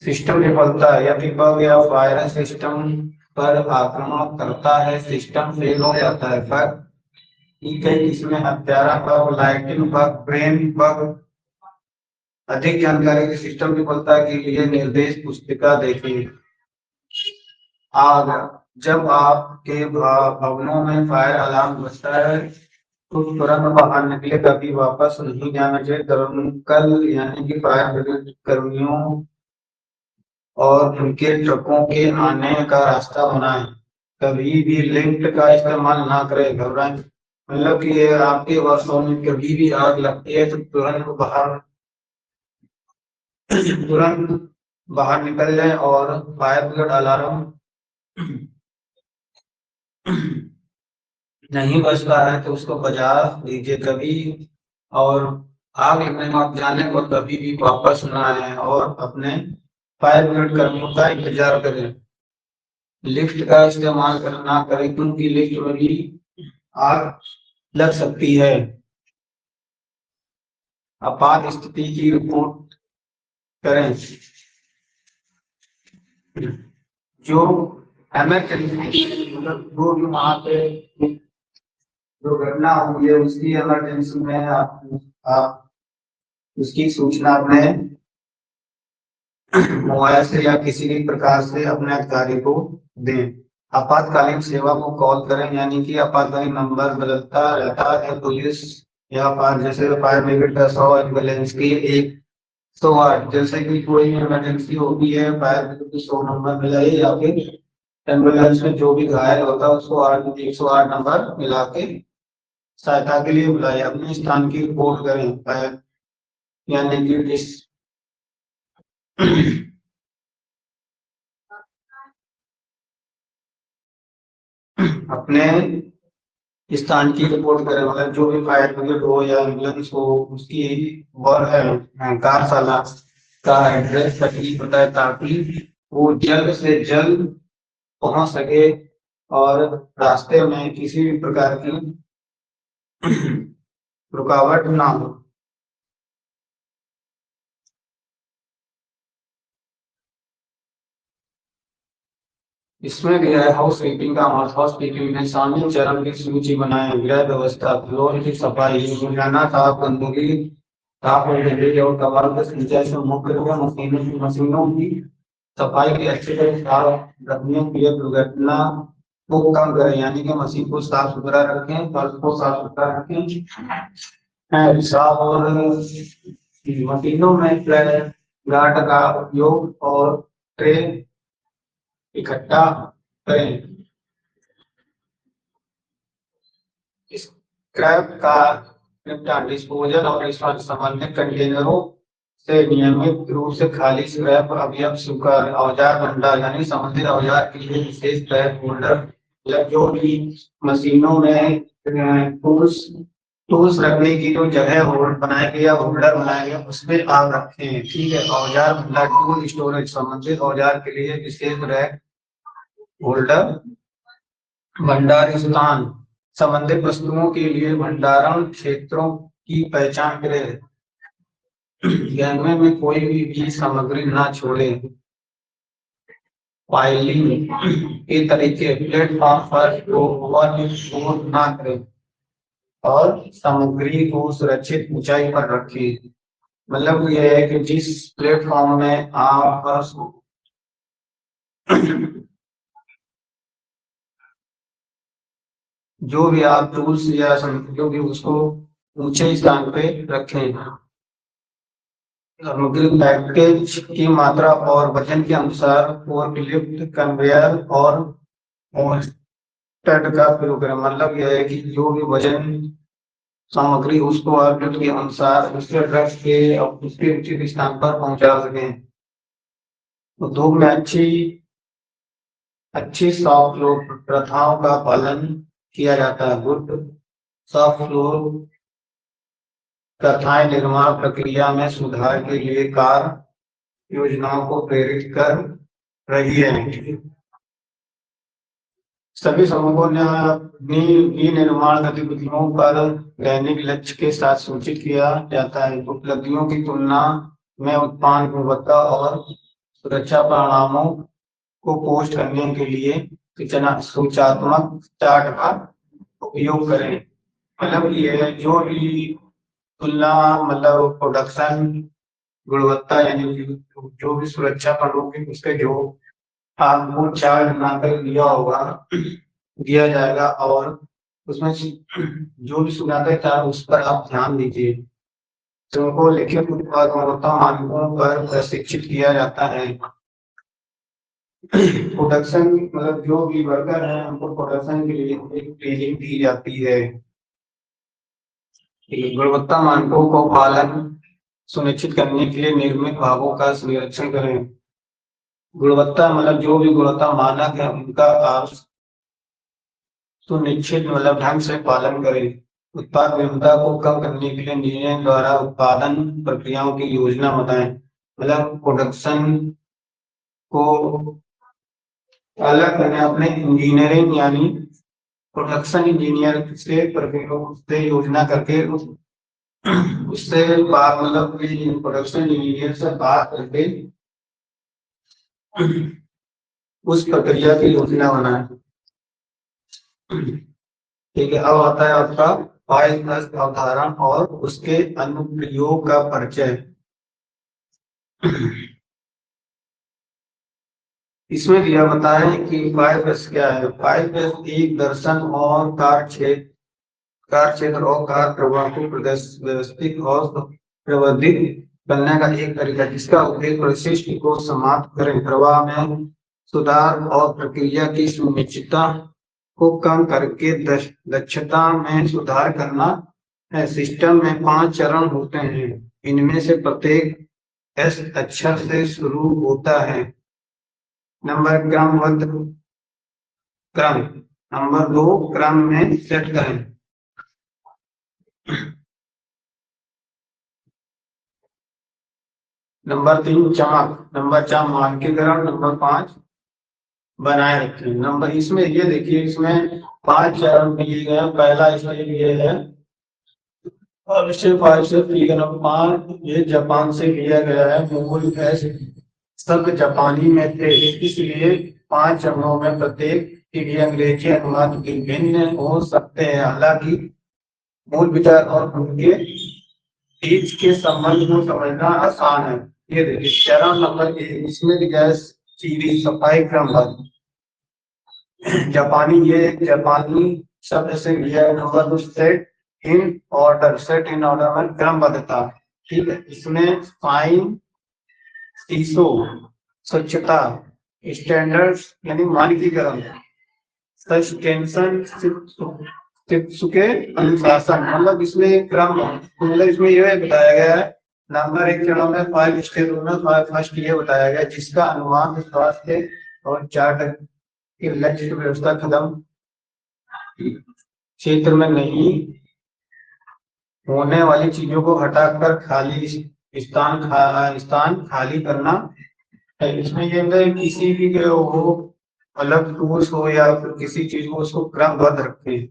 सिस्टम विफलता, यदि बग या वायरस सिस्टम पर आक्रमण करता है, सिस्टम फेल हो जाता है। बग की कई किस्में, हत्यारा bug, lighting bug, brain bug. अधिक जानकारी की सिस्टम विफलता के लिए निर्देश पुस्तिका देखिए। आग, जब आपके भवनों में फायर अलार्म बजता है तो तुरंत बाहर निकले, कभी वापस नहीं जाना चाहिए। दमकल यानी कि फायर ब्रिगेड कर्मियों और उनके ट्रकों के आने का रास्ता बनाएं। कभी भी लिफ्ट का इस्तेमाल ना करें, घबराएं। मतलब कि ये आपके वर्षों में कभी भी आग लगती है तो तुरंत बाहर निकल जाए और फायर ब्रिगेड अलार्म नहीं बजता है तो उसको बजा दीजिए कभी। और आग लगने में आप जाने को कभी भी वापस ना आए और अपने फायर ब्रिगेड कर्मियों का इंतजार करें। लिफ्ट का इस्तेमाल ना करें क्योंकि लिफ्ट में भी आग लग सकती है। आपात स्थिति की रिपोर्ट करें। जो इमरजेंसी, मतलब जो भी वहां पे जो घटना हुई है उसकी इमरजेंसी में आप उसकी सूचना अपने मोबाइल से या किसी भी प्रकार से अपने अधिकारी को दें। आपातकालीन सेवा को कॉल करें, यानी कि आपातकालीन नंबर बदलता रहता है। पुलिस या फायर, जैसे फायर ब्रिगेड का 100, एम्बुलेंस की 108। जैसे कि कोई इमरजेंसी होती है, फायर ब्रिगेड की 100 नंबर मिलाइए, या फिर एम्बुलेंस में जो भी घायल होता है उसको 108 नंबर मिला के सहायता के लिए बुलाइए। अपने स्थान की रिपोर्ट करें। फायर यानी कि अपने स्थान की रिपोर्ट करें, मतलब जो भी फायर ब्रिगेड हो या एम्बुलेंस हो उसकी कार्यशाला का एड्रेस सटीक बताए ताकि वो जल्द से जल्द पहुंच सके और रास्ते में किसी भी प्रकार की रुकावट ना हो। इसमें गृह हाउस कीपिंग का अर्थ, हाउस कीपिंग में शामिल चरण की सूची बनाएं। गृह व्यवस्था, फ्लोर की सफाई, रोजाना साफ गंदगी, साफ और कबाड़ के सिंचाई से मुख्य रूप से मशीनों की सफाई की अच्छी तरह साफ रखने के लिए दुर्घटना को कम करें, यानी कि मशीन को साफ सुथरा रखें, फर्श को साफ सुथरा रखें। साफ और मशीनों में फ्लैट गार्ड का उपयोग और ट्रे इकट्ठा करें। स्क्रैप का निपटान, डिस्पोजल और इस संबंधित कंटेनरों से नियमित रूप से खाली स्क्रैप अवयव स्वीकार। औजार भंडार, यानी संबंधित औजार के लिए विशेष स्क्रैप होल्डर, या जो भी मशीनों में टूल्स टूल्स रखने की जो जगह होल्ड बनाया गया, होल्डर बनाया गया, उसमें आप रखें। ठीक है। औजार भंडार, टूल स्टोरेज, संबंधित औजार के लिए विशेष रैक होल्डर। भंडार स्थान, संबंधित वस्तुओं के लिए भंडारण क्षेत्रों की पहचान करें। गैंगवे में कोई भी सामग्री ना छोड़े। फाइलिंग के तरीके, प्लेटफॉर्म पर ओवर ना करें और सामग्री को सुरक्षित ऊंचाई पर रखें। मतलब यह है कि जिस प्लेटफॉर्म में आप जो भी आप टूल्स या जो भी उसको ऊंचे स्थान पे रखें। सामग्री पैकेज की मात्रा और वजन के अनुसार फोर्कलिफ्ट, कन्वेयर और स्टड का प्रयोग करें। मतलब यह है कि जो भी वजन सामग्री उसको ऑर्डर के अनुसार उसके ट्रक के और उसके उचित स्थान पर पहुंचा सकें। उद्योग में अच्छी सॉफ्ट फ्लोर प्रथाओं का पालन किया जाता है। गुड सॉफ्ट फ्लोर प्रथाएं निर्माण प्रक्रिया में सुधार के लिए कार्य योजनाओं को प्रेरित कर रही है। सभी समूहों ने अपनी विनिर्माण गतिविधियों पर दैनिक लक्ष्य के साथ सूचित किया जाता है। उपलब्धियों की तुलना में उत्पादन गुणवत्ता और सुरक्षा परिणामों को पोस्ट करने के लिए सूचनात्मक चार्ट का उपयोग करें। मतलब ये जो भी तुलना, मतलब प्रोडक्शन गुणवत्ता, यानी जो भी सुरक्षा पर होगी उसके जो आपको चार्ट बनाकर दिया होगा, दिया जाएगा, और उसमें जो भी सुझाता है उस पर आप ध्यान दीजिए। तुमको लिखित उत्पाद गुणवत्ता मानकों पर प्रशिक्षित किया जाता है। प्रोडक्शन, मतलब जो भी वर्कर है उनको प्रोडक्शन के लिए एक ट्रेनिंग दी जाती है। गुणवत्ता मानकों को पालन सुनिश्चित करने के लिए निर्मित भागों का निरीक्षण करें। गुणवत्ता, मतलब जो भी गुणवत्ता मानक है उनका आप सुनिश्चित, मतलब ढंग से पालन करें। उत्पाद विविधता को कम करने के लिए इंजीनियरिंग द्वारा उत्पादन प्रक्रियाओं की योजना बनाएं। मतलब प्रोडक्शन को अलग करने अपने इंजीनियरिंग, यानी प्रोडक्शन इंजीनियर से योजना करके उससे बात, मतलब प्रोडक्शन इंजीनियर से बात करके उस प्रक्रिया की योजना बनाए। ठीक है, अब आता है आपका 5 अवधारण और उसके अनुप्रयोग का परिचय। इसमें दिया बताया कि 5 क्या है। 5 एक दर्शन और कार्य क्षेत्र और कार्य प्रवाह को व्यवस्थित और प्रबंधित करने का एक तरीका, जिसका उद्देश्य परिशिष्ट को समाप्त करें, प्रवाह में सुधार और प्रक्रिया की सुनिश्चितता को कम करके दक्षता में सुधार करना है। सिस्टम में 5 चरण होते हैं, इनमें से प्रत्येक एस अक्षर से शुरू होता है। नंबर क्रमबद्ध क्रम। नंबर 2 क्रम में सेट करें। नंबर 3 चमक। नंबर 4 मानकीकरण। नंबर 5 बनाए रखें। नंबर, इसमें ये देखिए, इसमें 5 चरण दिए गए। पहला स्टेप ये है, अब स्टेप 5 से फिगर नंबर 5 ये जापान से लिया गया है। मूल शब्द जापानी में थे, इसलिए 5 चरणों में प्रत्येक के लिए अंग्रेजी अनुवाद विभिन्न हो सकते हैं। हालांकि मूल विचार और उनके बीच के संबंध को समझना आसान है। ये देखिए चरण नंबर 1, इसमें दिया है सीढ़ी सफाई क्रमबद्ध। जापानी शब्द से लिया है। Number 2 set in order. Set in order में क्रमबद्धता। ठीक है, इसमें फाइन टीसो स्वच्छता, स्टैंडर्ड्स यानी मानकीकरण, सस्टेंशन के अनुशासन, मतलब इसमें क्रम, मतलब इसमें यह बताया गया है नंबर 1 चरणों में 5 स्टेप में फर्स्ट ये बताया गया, जिसका अनुमान स्वास्थ्य और 4 के लक्ष्य व्यवस्था खत्म क्षेत्र में नहीं होने वाली चीजों को हटाकर खाली स्थान खाली करना है। इसमें ये है किसी भी हो अलग टूल्स हो या फिर किसी चीज को उसको क्रमबद्ध रखें।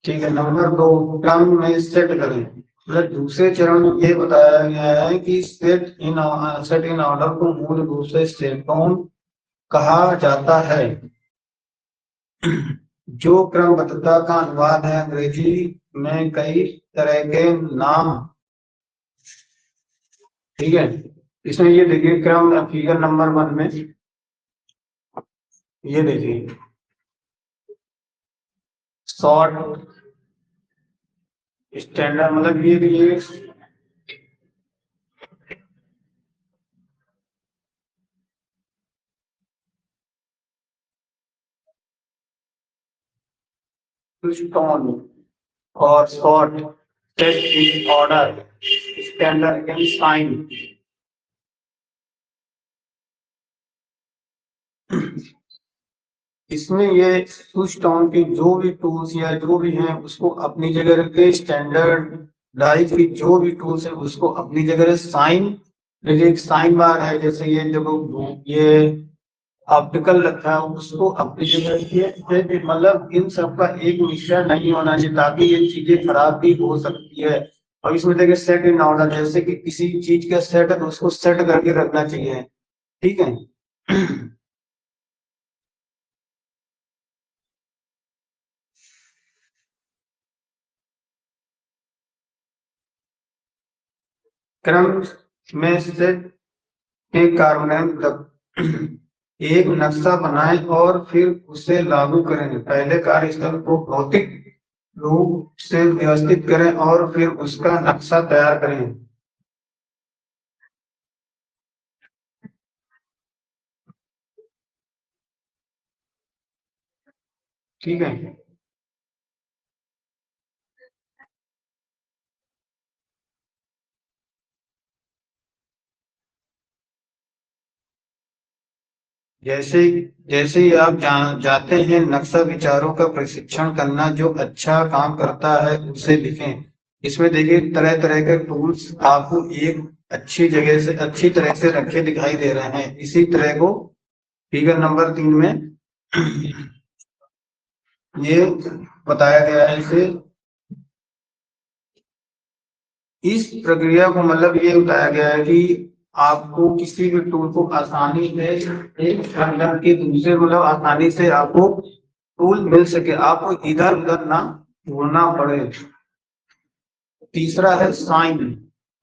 ठीक है, नंबर 2 क्रम में सेट करें। मतलब दूसरे चरण में ये बताया गया है कि सेट इन ऑर्डर को मूल रूप से सेटोन कहा जाता है, जो क्रमबद्धता का अनुवाद है। अंग्रेजी में कई तरह के नाम। ठीक है, इसमें ये देखिए क्रम फिगर नंबर 1 में ये देखिए शॉर्ट स्टैंडर्ड, मतलब ये देखिए स्टोन और short, set in order, standard and sign. इसमें ये कुछ टोन की जो भी टूल्स या जो भी हैं उसको अपनी जगह रखे। स्टैंडर्ड डाइज की जो भी टूल्स है उसको अपनी जगह साइन, देखिए एक साइन बार है, जैसे ये जब ये ऑप्टिकल रखा है उसको अपनी जगह रखिए। मतलब इन सब का एक मिश्रण नहीं होना चाहिए, ताकि ये चीजें खराब भी हो सकती है। अब इसमें देखिए सेट इन ऑर्डर, जैसे कि किसी चीज का सेट है तो उसको सेट करके रखना चाहिए, ठीक है। क्रम में सेट के कार्यान्वयन तक एक नक्शा बनाएं और फिर उसे लागू करें। पहले कार्यस्थल को भौतिक रूप से व्यवस्थित करें और फिर उसका नक्शा तैयार करें। ठीक है। जैसे जैसे ही आप जाते हैं, नक्शा विचारों का प्रशिक्षण करना, जो अच्छा काम करता है उसे लिखें। इसमें देखिए तरह तरह के टूल्स आपको एक अच्छी जगह से अच्छी तरह से रखे दिखाई दे रहे हैं। इसी तरह को फिगर नंबर 3 में ये बताया गया है। इसे इस प्रक्रिया को मतलब ये बताया गया है कि आपको किसी भी टूल को आसानी से एक संगठन के दूसरे मतलब आसानी से आपको टूल मिल सके, आपको इधर उधर ना ढूंढना पड़े। तीसरा है साइन।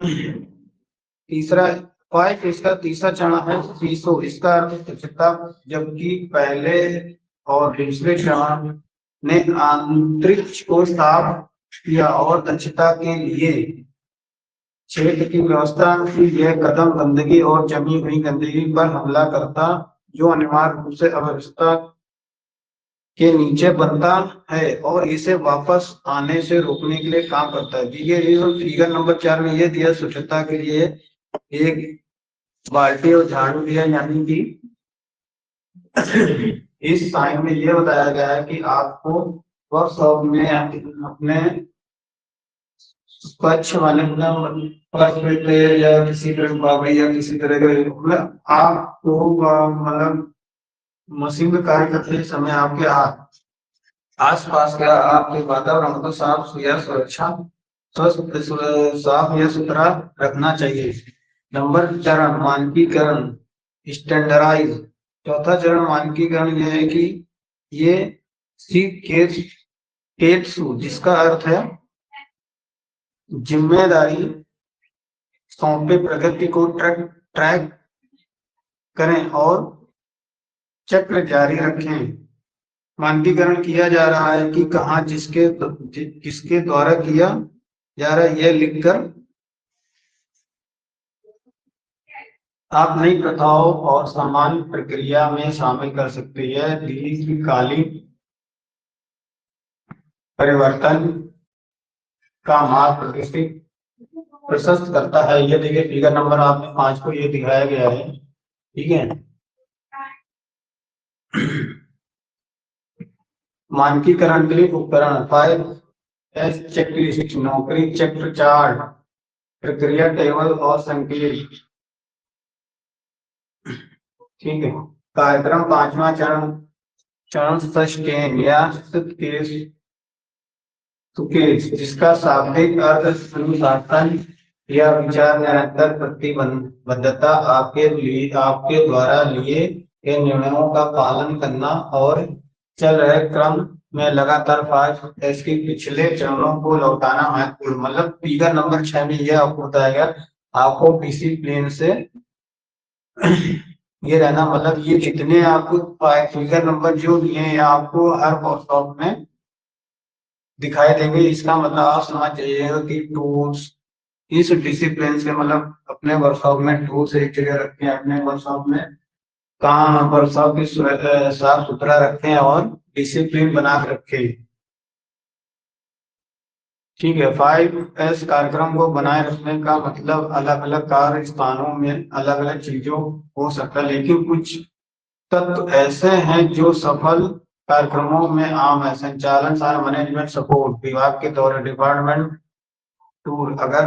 तीसरा फाइव, इसका तीसरा चरण है सीसो, इसका अर्थ दक्षता, जबकि पहले और दूसरे चरण ने अंतरिक्ष को साफ किया और दक्षता के लिए क्षेत्र की व्यवस्था की। यह कदम गंदगी और जमी हुई गंदगी पर हमला करता, जो अनिवार्य रूप से अव्यवस्था के नीचे बनता है और इसे वापस आने से रोकने के लिए काम करता है। फिगर नंबर 4 में यह दिया स्वच्छता के लिए एक बाल्टी और झाड़ू दिया, यानी कि इस साइन में यह बताया गया है कि आपको वर्कशॉप में अपने स्वच्छ वाले मतलब या किसी तरह या किसी तरह के मतलब आपको मतलब मशीन में कार्य करते समय आपके आस पास का आपके वातावरण को साफ या सुरक्षा साफ या सुथरा रखना चाहिए। नंबर चरण मानकीकरण, स्टैंडर्डाइज। चौथा चरण मानकीकरण यह है कि ये सी केट्सु, जिसका अर्थ है जिम्मेदारी सौंपे प्रगति को ट्रैक करें और चक्र जारी रखें। मानकीकरण किया जा रहा है कि कहाँ किसके द्वारा किया जा रहा है, यह लिखकर आप नई प्रथाओं और सामान्य प्रक्रिया में शामिल कर सकते हैं। दीर्घकालीन परिवर्तन का मार्ग प्रशस्त करता है। ये देखिए फिगर नंबर आपने 5 को ये दिखाया गया है, ठीक है। मानकीकरण के लिए उपकरण 5 चेकलिस्ट, नौकरी चक्र चार्ट, प्रक्रिया टेबल और संकेत, ठीक है। कार्यक्रम 5वां चरण चरण सस्टेन या सुकेश, जिसका शाब्दिक अर्थ अनुशासन या विचार निरंतर प्रतिबद्धता, आपके द्वारा लिए गए निर्णयों का पालन करना और चल रहे क्रम में लगातार 5 के पिछले चरणों को लौटाना महत्वपूर्ण। मतलब फिगर नंबर 6 में यह आपको बताया गया, आपको डिसिप्लिन से ये रहना। मतलब ये जितने आपको फिगर नंबर जो दिए हैं आपको हर वर्कशॉप में दिखाई देंगे। इसका मतलब आप समझ जाइएगा कि टूल्स इस डिसिप्लिन से मतलब अपने वर्कशॉप में टूल्स एक जगह रखें, अपने वर्कशॉप में कहाँ वर्कशॉप की साफ सुथरा रखें और डिसिप्लिन बना के रखें, ठीक है। 5S कार्यक्रम को बनाए रखने का मतलब अलग अलग कार्य स्थानों में अलग अलग चीजों हो सकता है, लेकिन कुछ तत्व ऐसे हैं जो सफल कार्यक्रमों में आम है। संचालन, सारा मैनेजमेंट सपोर्ट, विभाग के दौरे, डिपार्टमेंट टूर, अगर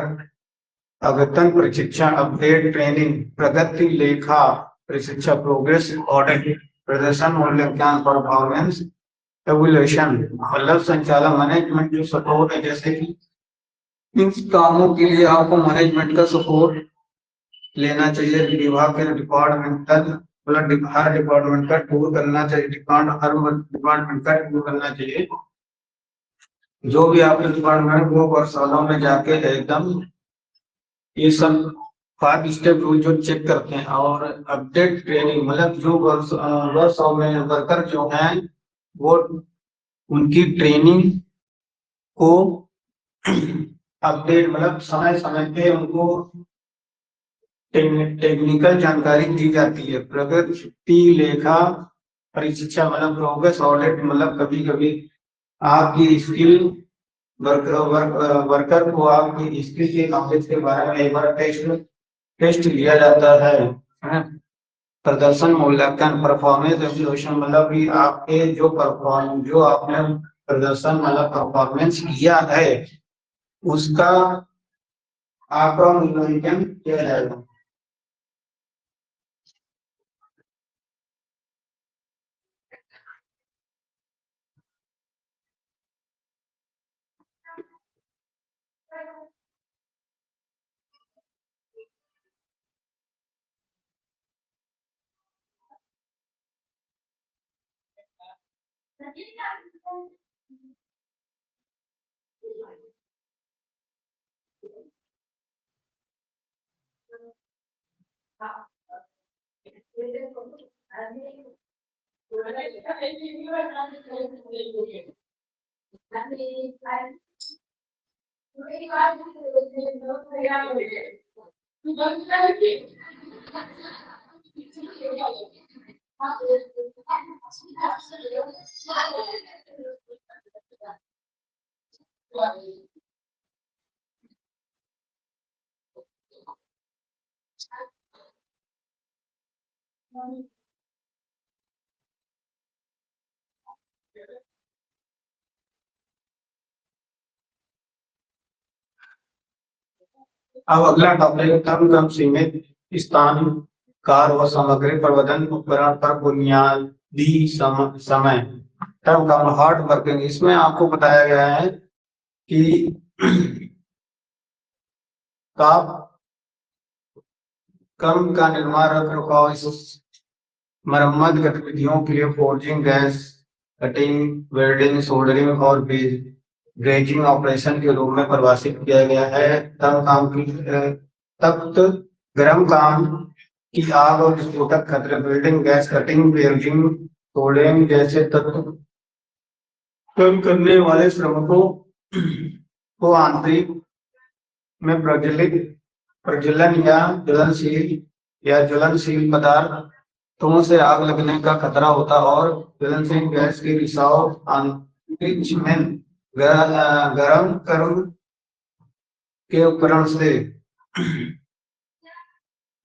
अद्यतन प्रशिक्षण, अपडेट ट्रेनिंग, प्रगति लेखा प्रशिक्षण, प्रोग्रेस ऑडिट, प्रदर्शन मूल्यांकन, परफॉर्मेंस एवोल्यूशन। मतलब संचालन मैनेजमेंट जो सपोर्ट है, जैसे कि इन कामों के लिए आपको मैनेजमेंट का सपोर्ट लेना चाहिए, विभाग के डिपार्टमेंटल मतलब हर डिपार्टमेंट का टूर करना चाहिए, हर डिपार्टमेंट का टूर करना चाहिए। जो भी आपके डिपार्टमेंट वो वर्कशालों में जाके एकदम ये सब 5 स्टेप रूल जो चेक करते हैं और अपडेट ट्रेनिंग मतलब जो वर्कशॉप में वर्कर जो हैं वो उनकी ट्रेनिंग को अपडेट मतलब समय समय पे उनको टेक्निकल जानकारी दी जाती है। प्रगति लेखा परीक्षा मतलब प्रोग्रेस ऑडिट मतलब कभी कभी आपकी स्किल वर्कर को आपकी स्किल के नॉलेज के बारे में एक बार टेस्ट लिया जाता है। प्रदर्शन मूल्यांकन परफॉर्मेंस एवेल्यूएशन मतलब कि आपके जो आपने प्रदर्शन मतलब परफॉर्मेंस किया है उसका आपका मूल्यांकन किया जाएगा। अब अगला टॉपिक कम सीमित स्थान कार व सामग्री प्रबंधन उपकरण पर बुनियादी समय टर्म कम हार्ड वर्किंग। इसमें आपको बताया गया है कि का कम का निर्माण रख रखाव मरम्मत गतिविधियों के लिए forging gas cutting welding soldering और ब्रेजिंग ऑपरेशन के रूप में परिभाषित किया गया है। तप्त गर्म काम की आग और विस्फोटक खतरे building gas cutting welding soldering जैसे तत्व कम करने वाले श्रमिकों को आंतरिक में प्रज्वलन या ज्वलनशील पदार्थों से आग लगने का खतरा होता और ज्वलनशील गैस के रिसाव अंतरिक्ष में गर्म कर्म के उपकरण से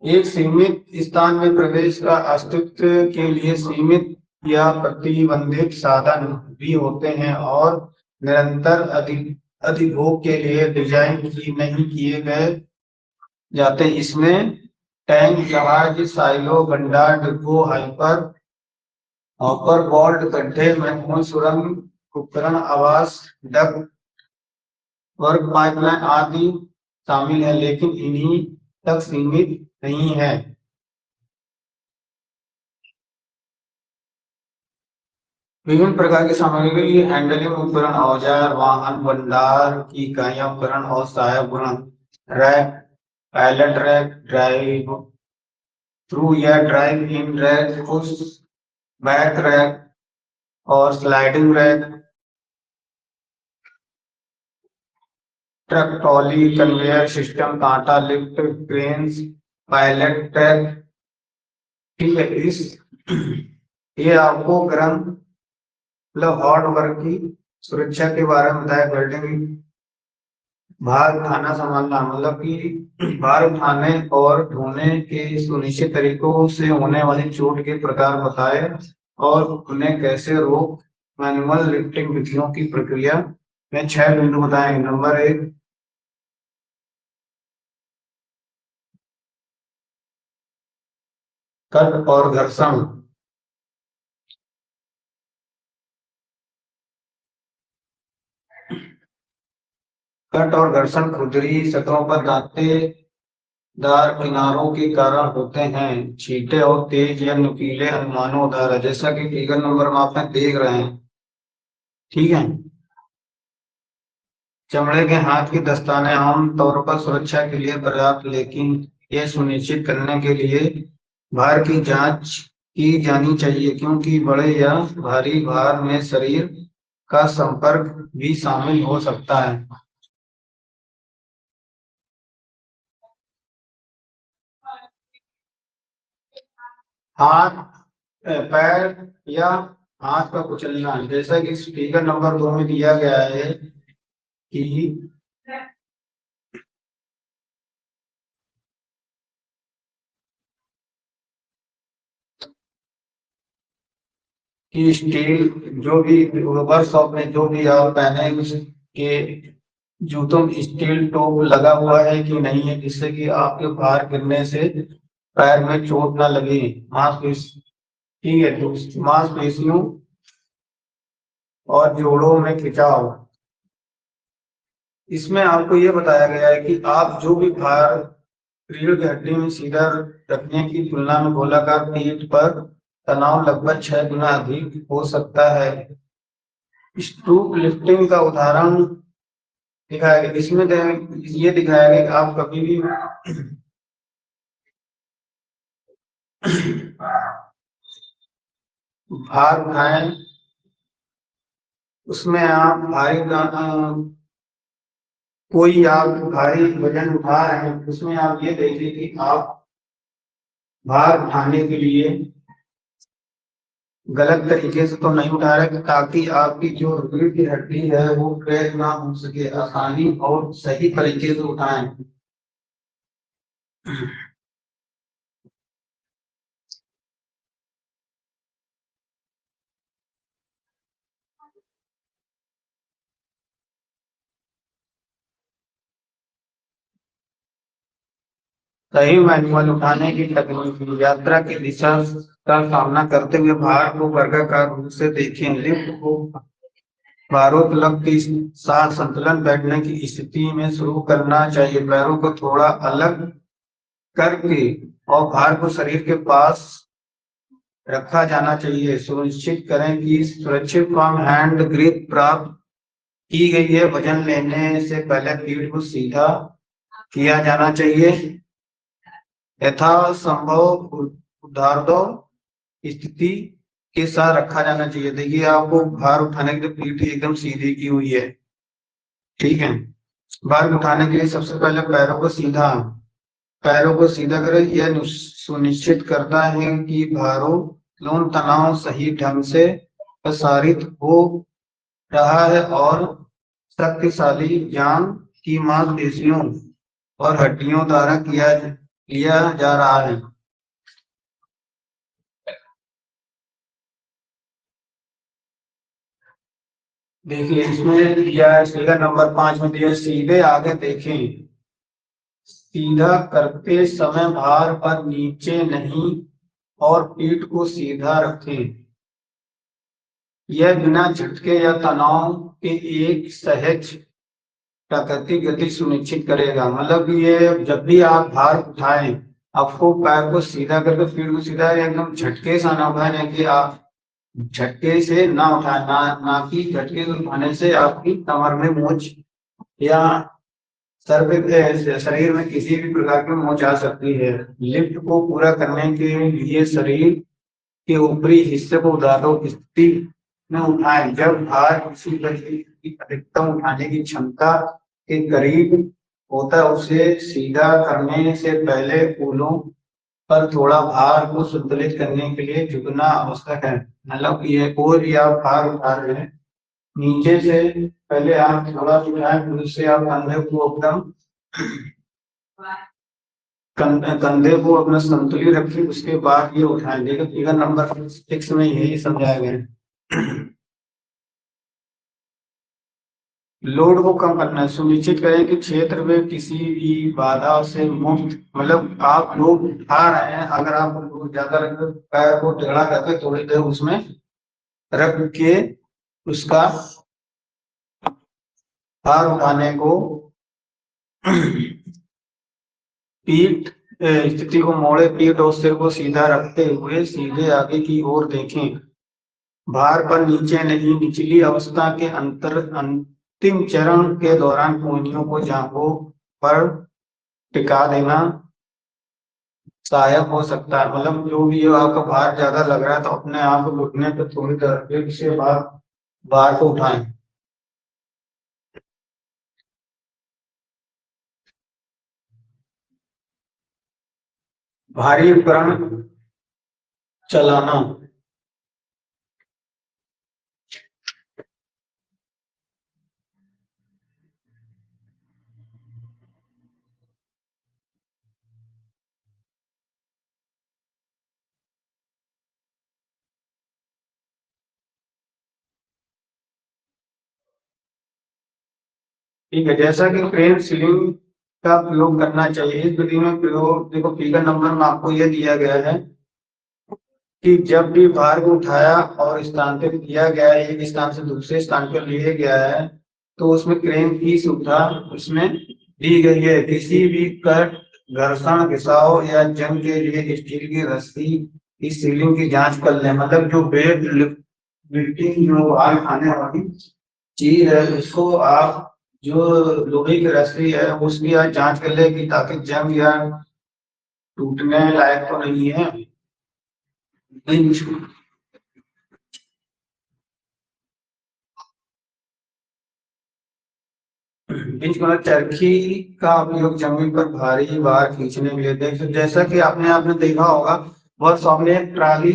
एक सीमित स्थान में प्रवेश का अस्तित्व के लिए सीमित या प्रतिबंधित साधन भी होते हैं और निरंतर अधिभोग के लिए डिजाइन नहीं किए गए जाते। इसमें टैंक जहाज साइलो भंडार डिपो हॉपर वॉल्ट गड्ढे महफूज सुरंग उपकरण आवास डक वर्क पाइपलाइन आदि शामिल है लेकिन इन्हीं तक सीमित नहीं है। विभिन्न प्रकार की सामग्री हैंडलिंग उपकरण औजार वाहन भंडार की इकाइयां उपकरण और सहायक उपकरण rack pallet rack drive through या drive in rack push back rack और sliding rack truck trolley conveyor system कांटा लिफ्ट क्रेन्स पायलट ट्रैक। ठीक है इस ये आपको गर्म मतलब हॉट वर्क की सुरक्षा के बारे में बताया। बिल्डिंग भार उठाना संभालना मतलब कि भार उठाने और ढोने के सुनिश्चित तरीकों से होने वाली चोट के प्रकार बताए और उन्हें कैसे रोक। मैनुअल लिफ्टिंग विधियों की प्रक्रिया में 6 बिंदु बताए। नंबर 1 कट और घर्षण। कट और घर्षण खुरदरी सतहों पर दांतेदार किनारों के कारण होते हैं। छींटे और तेज या नुकीले अनुमानों द्वारा, जैसा कि फिगर नंबर में आप देख रहे हैं। ठीक है। चमड़े के हाथ के दस्ताने आम तौर पर सुरक्षा के लिए पर्याप्त, लेकिन यह सुनिश्चित करने के लिए भार की जांच की जानी चाहिए, क्योंकि बड़े या भारी भार में शरीर का संपर्क भी शामिल हो सकता है। हाथ, पैर या हाथ का कुचलना, जैसा कि स्पीकर नंबर 2 में दिया गया है कि स्टील जो भी वर्कशॉप में जो भी आप पहने उसके जूतों में स्टील टोप लगा हुआ है कि नहीं है, जिससे कि आपके बाहर गिरने से पैर में चोट ना लगे। मांसपेशी, ठीक है, तो मांसपेशियों और जोड़ों में खिंचाव। इसमें आपको ये बताया गया है कि आप जो भी भार रीढ़ की हड्डी में सीधा रखने की तुलना में गोलाकार पीठ पर तनाव लगभग 6 गुना अधिक हो सकता है। स्टूप लिफ्टिंग का उदाहरण दिखाया गया, इसमें ये दिखाया गया कि आप कभी भी भार उठाएं, उसमें आप कोई आप भारी वजन उठा रहे हैं, उसमें आप ये देखिए कि आप भार उठाने के लिए गलत तरीके से तो नहीं उठा रहे, ताकि आपकी जो रीढ़ की हड्डी है वो क्रैक ना हो सके, आसानी और सही तरीके से उठाएं। सही मैनुअल उठाने की तकनीक, यात्रा की दिशा का सामना करते हुए भार को वर्गाकार रूप से देखें। लिफ्ट को भारोत्तोलक के साथ संतुलन बैठने की स्थिति में शुरू करना चाहिए। पैरों को थोड़ा अलग करके और भार को शरीर के पास रखा जाना चाहिए। सुनिश्चित करें कि सुरक्षित फर्म हैंड ग्रिप प्राप्त की गई है। वजन लेने से पहले पीठ को सीधा किया जाना चाहिए। यथासंभव ऊर्ध्वाधर स्थिति के साथ रखा जाना चाहिए। देखिए, आपको भार उठाने के लिए पीठ एकदम सीधी की हुई है। ठीक है। भार उठाने के लिए सबसे पहले पैरों को सीधा करें। यह सुनिश्चित करता है कि भारों तनाव सही ढंग से प्रसारित हो रहा है और शक्तिशाली जांग की मांसपेशियों और हड्डियों द्वारा लिया जा रहा है। देखिए, इसमें दिया है फिगर नंबर 5 में दिया, सीधे आगे देखें। सीधा करते समय भार पर नीचे नहीं और पीठ को सीधा रखें। यह बिना झटके या तनाव के एक सहज प्राकृतिक गति सुनिश्चित करेगा। मतलब ये जब भी आप भार उठाएं, आपको पैर को सीधा करके पीठ को सीधा, एकदम झटके से ना उठाएं, कि आप झटके से ना उठाएं, ना कि झटके से उठाने से आपकी कमर में मोच या सर पे शरीर में किसी भी प्रकार की मोच आ सकती है। लिफ्ट को पूरा करने के लिए शरीर के ऊपरी हिस्से को ऊर्ध्वाधर स्थिति में उठाएं। जब भार किसी तरीके की अधिकतम उठाने की क्षमता के करीब होता है, उसे सीधा करने से पहले कूलों पर थोड़ा भार को संतुलित करने के लिए झुकना आवश्यक है। मतलब ये कोई भी आप भार उठा रहे हैं, नीचे से पहले आप थोड़ा उठाएं, फिर उससे आप कंधे को अपना संतुलित रखें, उसके बाद ये उठाएं। देखिए, फिगर नंबर 6 में यही समझाया गया है। लोड को कम करना है। सुनिश्चित करें कि क्षेत्र में किसी भी बाधा से मुक्त, मतलब आप लोड उठा रहे हैं, अगर आप लोड ज्यादा रख, पैर को टेढ़ा करके थोड़ी देर उसमें रख के उसका भार उठाने को पीठ स्थिति को मोड़े, पीठ और सिर को सीधा रखते हुए सीधे आगे की ओर देखें। भार पर नीचे नहीं, निचली अवस्था के अंतिम चरण के दौरान कोहनियों को जांघों पर टिका देना सहायक हो सकता है। मतलब जो भी है आपका भार ज्यादा लग रहा है तो अपने आप को घुटने पे थोड़ी देर से भार को उठाएं। भारी उपकरण चलाना। ठीक है, जैसा कि क्रेन सीलिंग का प्रयोग करना चाहिए, इस विधि में प्रयोग देखो फिगर नंबर में आपको यह दिया गया है कि जब भी भार को उठाया और स्थानांतरित किया गया है, एक स्थान से दूसरे स्थान पर लिए गया है, तो उसमें क्रेन की सुविधा उसमें दी गई है। किसी भी कट, घर्षण, घिसाव या जंग के लिए स्टील की रस्सी की सीलिंग की जांच कर लें। मतलब जो वेट लिफ्टिंग जो भार उठाने वाली चीज है उसको आप जो लोहे की रस्सी है उसकी आज जांच कर ले कि ताकि जंग या टूटने लायक तो नहीं है। बिंच बिंच मतलब चरखी का उपयोग जमीन पर भारी भार खींचने के लिए। देख जैसा कि आपने देखा होगा वर्कशॉप में एक ट्राली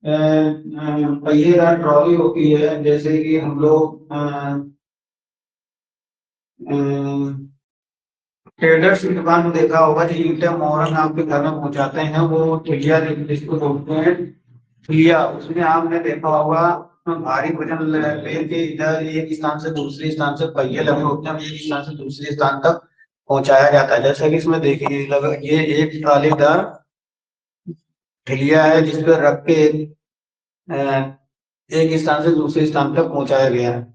पहिएदार ट्रॉली होती है, जैसे कि हम लोग ट्रेडर्स की दुकान में देखा होगा जो ईंटें मोहरंग आपके घर में पहुंचाते हैं, वो ठिलिया जिसको बोलते हैं ठिलिया, उसमें आपने देखा होगा उसमें भारी वजन लेके इधर एक स्थान से दूसरे स्थान से पहिए लगे होते हैं, एक स्थान से दूसरे स्थान तक पहुंचाया जाता है। जैसे कि इसमें देखिए लगा ये एक ट्रालीदार ठिलिया है जिस पर रख के एक स्थान से दूसरे स्थान तक पहुंचाया गया है।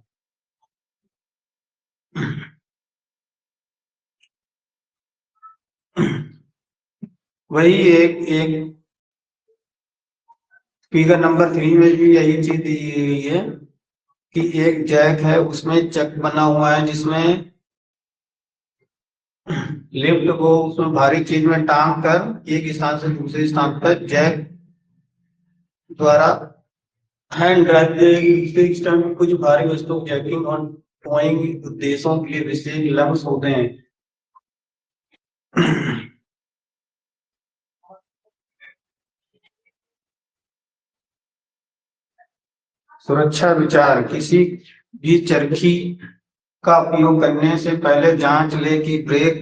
वही एक एक फिगर नंबर 3 में भी यही चीज दी गई है कि एक जैक है उसमें चक बना हुआ है जिसमें लिफ्ट को उसमें भारी चीज में टांग कर एक स्थान से दूसरे स्थान पर जैक द्वारा हैंड ड्राइव सिस्टम में कुछ भारी वस्तु जैकिंग और टोइंग उद्देश्यों के लिए विशेष लम्स होते हैं। सुरक्षा विचार। किसी भी चरखी का उपयोग करने से पहले जांच ले कि ब्रेक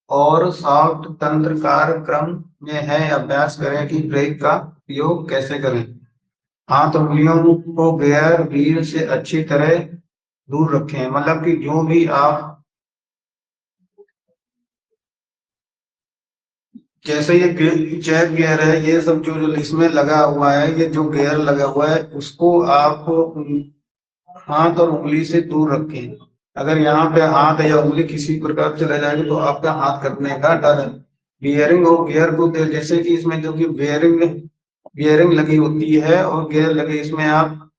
और शाफ्ट तंत्र कार्यक्रम में है। अभ्यास करें कि ब्रेक का उपयोग कैसे करें। हाथ उंगलियों को गियर व्हील से अच्छी तरह दूर रखें। मतलब कि जो भी आप जैसे ये चेक गियर है, ये सब जो इसमें लगा हुआ है, ये जो गियर लगा हुआ है उसको आप हाथ और उंगली से दूर रखें। अगर यहाँ पे हाथ या उंगली किसी प्रकार से रह जाएगी तो आपका हाथ कटने का डर है। बियरिंग और गियर को जैसे कि इसमें जो कि बियरिंग लगी होती है और गियर लगे, इसमें आप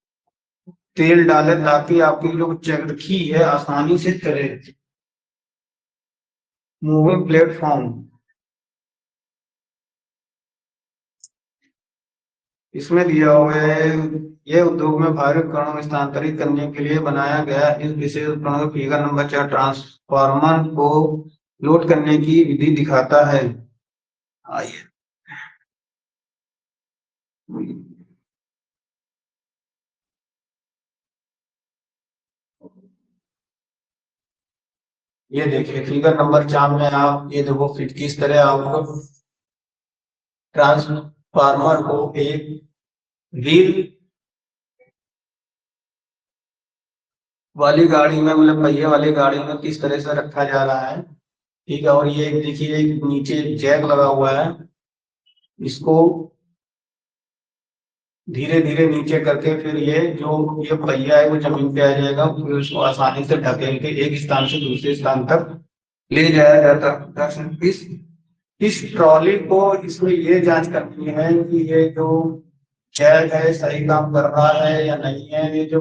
तेल डालें ताकि आपकी जो चरखी है आसानी से चले। Moving platform. इसमें दिया हुआ है ये उद्योग में भारी उपकरणों को स्थानांतरित करने के लिए बनाया गया। इस विशेष उपकरण का फिगर नंबर 4 ट्रांसफार्मर को लोड करने की विधि दिखाता है। आइए ये देखिए फिगर नंबर 4 में आप ये देखो फिट किस तरह आपको ट्रांसफार्मर को एक व्हील वाली गाड़ी में, मतलब पहिए वाली गाड़ी में किस तरह से रखा जा रहा है। ठीक है, और ये देखिए नीचे जैक लगा हुआ है, इसको धीरे धीरे नीचे करके फिर ये पहिया है वो जमीन पे आ जाएगा, फिर उसको आसानी से ढकेल के एक स्थान से दूसरे स्थान तक ले जाया जाता है। इस ट्रॉली को इसमें ये जांच करनी है कि ये जो जैक है सही काम कर रहा है या नहीं है। ये जो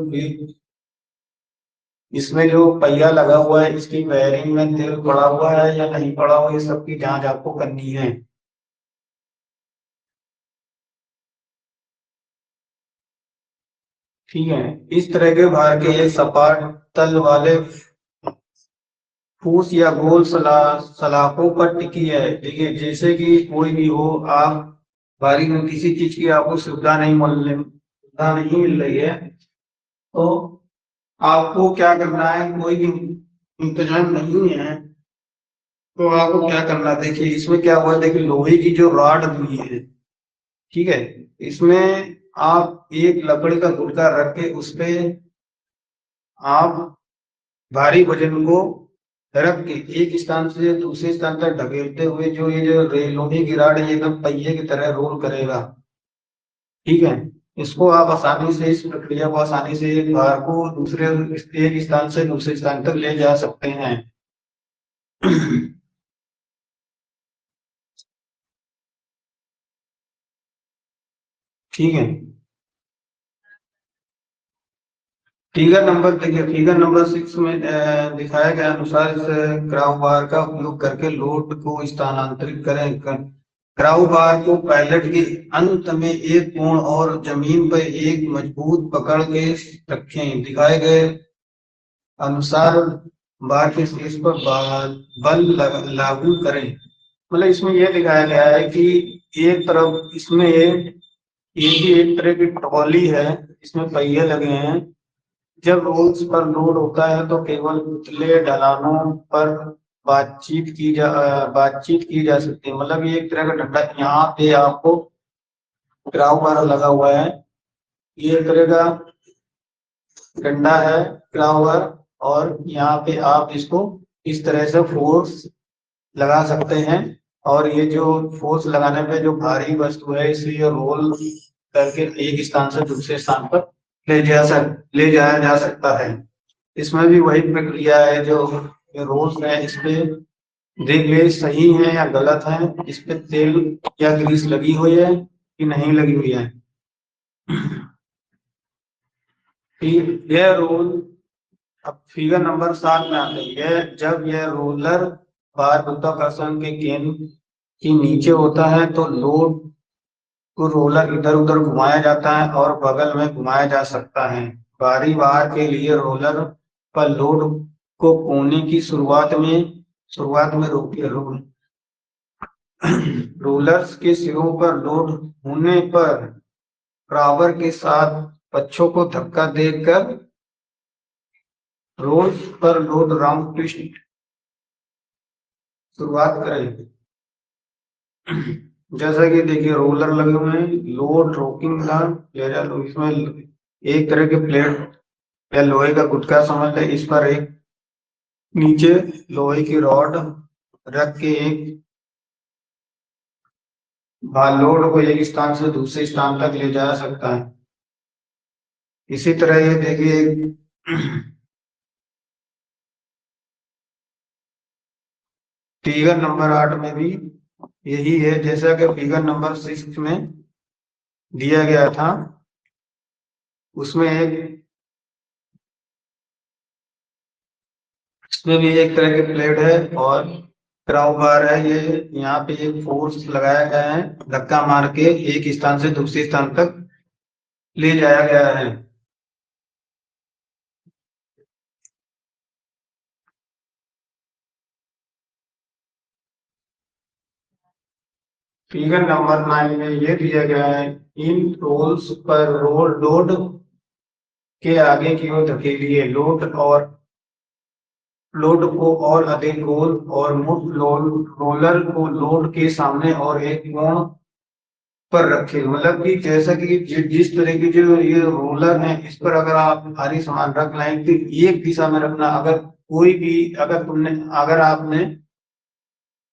इसमें जो पहिया लगा हुआ है इसकी वायरिंग में तेल पड़ा हुआ है या नहीं पड़ा हुआ, ये सब की जांच आपको करनी है। ठीक है, इस तरह के भार के एक सपाट तल वाले फूस या गोल सलाखों पर टिकी है। देखिए जैसे कि कोई भी हो, आप भारी में किसी चीज की आपको सुविधा नहीं मिल रही है, तो आपको क्या करना है, कोई भी इंतजाम नहीं है तो आपको क्या करना है। देखिए इसमें क्या हुआ, देखिए लोहे की जो रॉड दी है, ठीक है, इसमें आप एक लकड़ी का गुटका रख के उस पे आप भारी वजन को रख के एक स्थान से दूसरे स्थान तक ढकेलते हुए जो ये जो लोहे की रॉड है ये एकदम पहिए की तरह रोल करेगा। ठीक है, इसको आप आसानी से, इस प्रक्रिया को आसानी से एक भार को दूसरे एक स्थान से दूसरे स्थान तक ले जा सकते हैं। ठीक है, फिगर नंबर देखिए, फिगर नंबर 6 में दिखाया गया अनुसार इस क्राउ बार का उपयोग करके लोड को स्थानांतरित करें। क्राउ बार को पायलट के अंत में एक कोण और जमीन पर एक मजबूत पकड़ के रखें। दिखाए गए अनुसार बार के शीर्ष पर बल लागू करें। मतलब इसमें यह दिखाया गया है कि एक तरफ इसमें ये भी एक तरह की ट्रॉली है, इसमें पहिए लगे हैं। जब रोल्स पर लोड होता है तो केवल उतले ढलानों पर बातचीत की जा सकती है। मतलब ये एक तरह का डंडा, यहाँ पे आपको क्राउ बार लगा हुआ है, ये एक तरह का डंडा है क्राउ बार, और यहाँ पे आप इसको इस तरह से फोर्स लगा सकते हैं। और ये जो फोर्स लगाने पे जो भारी वस्तु है इसे ये रोल करके एक स्थान से दूसरे स्थान पर ले जाया जा सकता है। इसमें भी वही प्रक्रिया है, जो रोल्स है इस पे देख ले सही है या गलत है, इस पे तेल या ग्रीस लगी हुई है कि नहीं लगी हुई है। फिर यह रोल, अब फिगर नंबर 7 में आते हैं, जब यह रोलर बार गुरुत्वाकर्षण के केंद्र के नीचे होता है तो लोड को रोलर इधर उधर घुमाया जाता है और बगल में घुमाया जा सकता है। भारी भार के लिए रोलर पर लोड को कोने की शुरुआत में रोकिए। रोलर्स के सिरों पर लोड होने पर ड्राइवर के साथ पक्षों को धक्का देकर रोल्स पर लोड राउंड ट्विस्ट शुरुआत करें। जैसा कि देखिए रोलर लगे हुए हैं, लोड रोकिंग का इसमें एक तरह के प्लेट या लोहे का गुटका समझ लें, इस पर एक नीचे लोहे की रॉड रख के एक लोड को एक स्थान से दूसरे स्थान तक ले जा सकता है। इसी तरह ये देखिए फिगर नंबर 8 में भी यही है, जैसा कि फिगर नंबर 6 में दिया गया था। उसमें इसमें भी एक तरह के प्लेट है और क्राउ बार है। ये यहाँ पे एक फोर्स लगाया गया है, धक्का मार के एक स्थान से दूसरे स्थान तक ले जाया गया है। फिगर नंबर 9 में ये दिया गया है, इन रोल्स पर रोल लोड के आगे की ओर धकेलिए। लोड को और अधिक गोल और मुक्त रोलर को लोड के सामने और एक कोण पर रखे। मतलब कि जैसा कि जिस तरह की जो ये रोलर है इस पर अगर आप भारी सामान रख लाएं तो एक दिशा में रखना। अगर कोई भी अगर आपने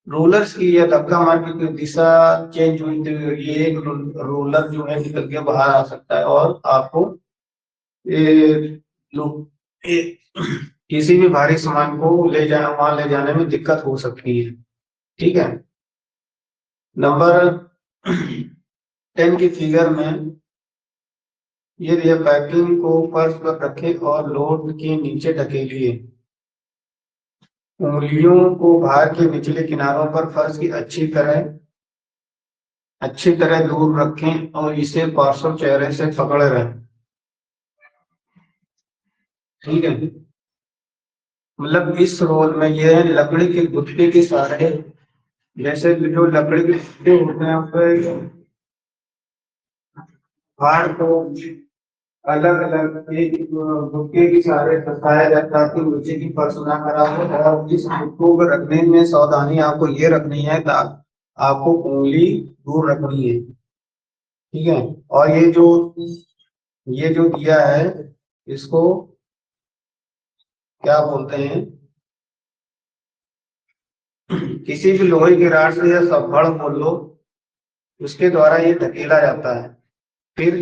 रोलर्स की या धक्का मार के कोई दिशा चेंज हुई तो ये एक रोलर जो है निकल के बाहर आ सकता है और आपको ये ये किसी भी भारी सामान को वहां ले जाने में दिक्कत हो सकती है। ठीक है। नंबर 10 की फिगर में ये दिया, पैकिंग को फर्श पर रखें और लोड के नीचे ढकेलिए। उंगलियों को भार के निचले किनारों पर फर्श की अच्छी तरह दूर रखें और इसे पार्श्व चेहरे से पकड़े रहें। ठीक है। मतलब इस रोल में ये है लकड़ी के गुत्ते के सहारे, जैसे जो लकड़ी के गुत्ते होते हैं उस भार को अलग अलग एक गुटके के सहारे फंसाया जाता है ताकि नीचे की फर्श ना खराब हो। और इस गुटकों को रखने में सावधानी आपको ये रखनी है, आपको उंगली दूर रखनी है। ठीक है। और ये जो दिया है इसको क्या बोलते हैं, किसी भी लोहे की राड से या सब्बड़ बोल लो, उसके द्वारा ये धकेला जाता है। फिर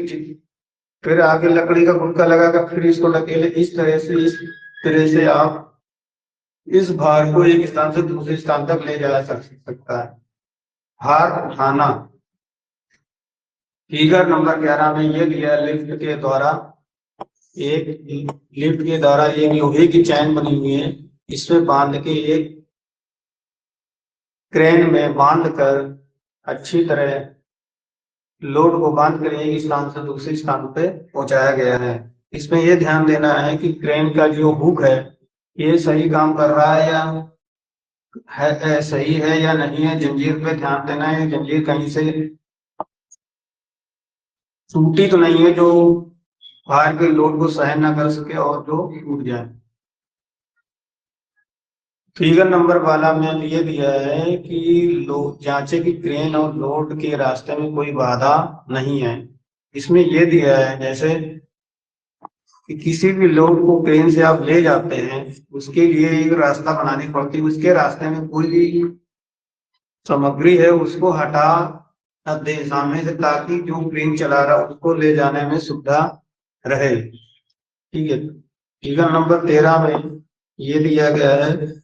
फिर आगे लकड़ी का गुटका लगाकर फिर इसको ढकेले। इस तरह से आप इस भार को एक स्थान से दूसरे स्थान तक ले जाया सकता है। भार उठाना। फिगर नंबर 11 में ये दिया, एक लिफ्ट के द्वारा एक लोहे की चैन बनी हुई है, इसमें बांध के एक क्रेन में बांध कर अच्छी तरह लोड को बांध कर एक स्थान से दूसरे स्थान पे पहुंचाया गया है। इसमें यह ध्यान देना है कि क्रेन का जो हुक है ये सही काम कर रहा है या सही है या नहीं है। जंजीर पे ध्यान देना है, जंजीर कहीं से टूटी तो नहीं है जो भार के लोड को सहन ना कर सके और जो टूट जाए। फिगर नंबर वाला में ये दिया है कि जांचे की क्रेन और लोड के रास्ते में कोई बाधा नहीं है। इसमें ये दिया है जैसे कि किसी भी लोड को क्रेन से आप ले जाते हैं, उसके लिए एक रास्ता बनानी पड़ती है, उसके रास्ते में कोई भी सामग्री है उसको हटा दे सामने से, ताकि जो क्रेन चला रहा है उसको ले जाने में सुविधा रहे। ठीक है। फिगर नंबर 13 में ये दिया गया है,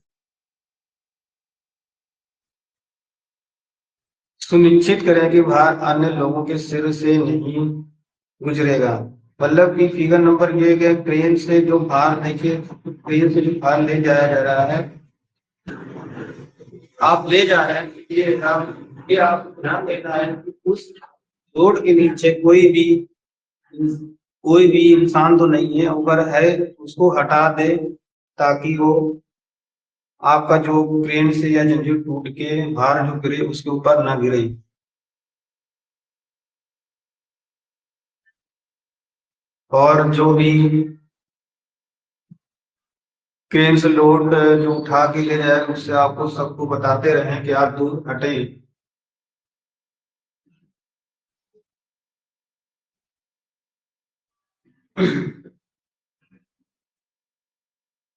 सुनिश्चित करें कि भार अन्य लोगों के सिर से नहीं गुजरेगा। मतलब कि फिगर नंबर ये है, क्रेन से जो भार, देखिए क्रेन से जो भार ले जाया जा रहा है, आप ले जा रहे हैं, ये आप ध्यान देना है कि उस रोड के नीचे कोई भी इंसान तो नहीं है, अगर है उसको हटा दे ताकि वो आपका जो क्रेन से या जंजीर टूट के भार जो गिरे उसके ऊपर ना गिरे। और जो भी क्रेन से लोड जो उठा के ले जाए उससे आपको सबको बताते रहें कि आप दूर हटे।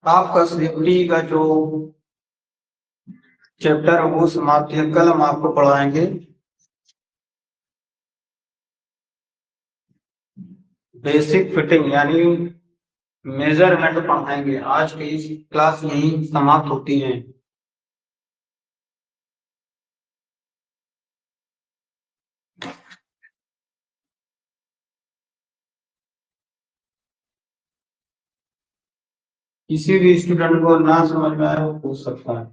आपका सेफ्टी का जो चैप्टर है वो समाप्त है, कल हम आपको पढ़ाएंगे बेसिक फिटिंग यानी मेजरमेंट पढ़ाएंगे। आज की इस क्लास यही समाप्त होती है। किसी भी स्टूडेंट को ना समझ में आए वो पूछ सकता है।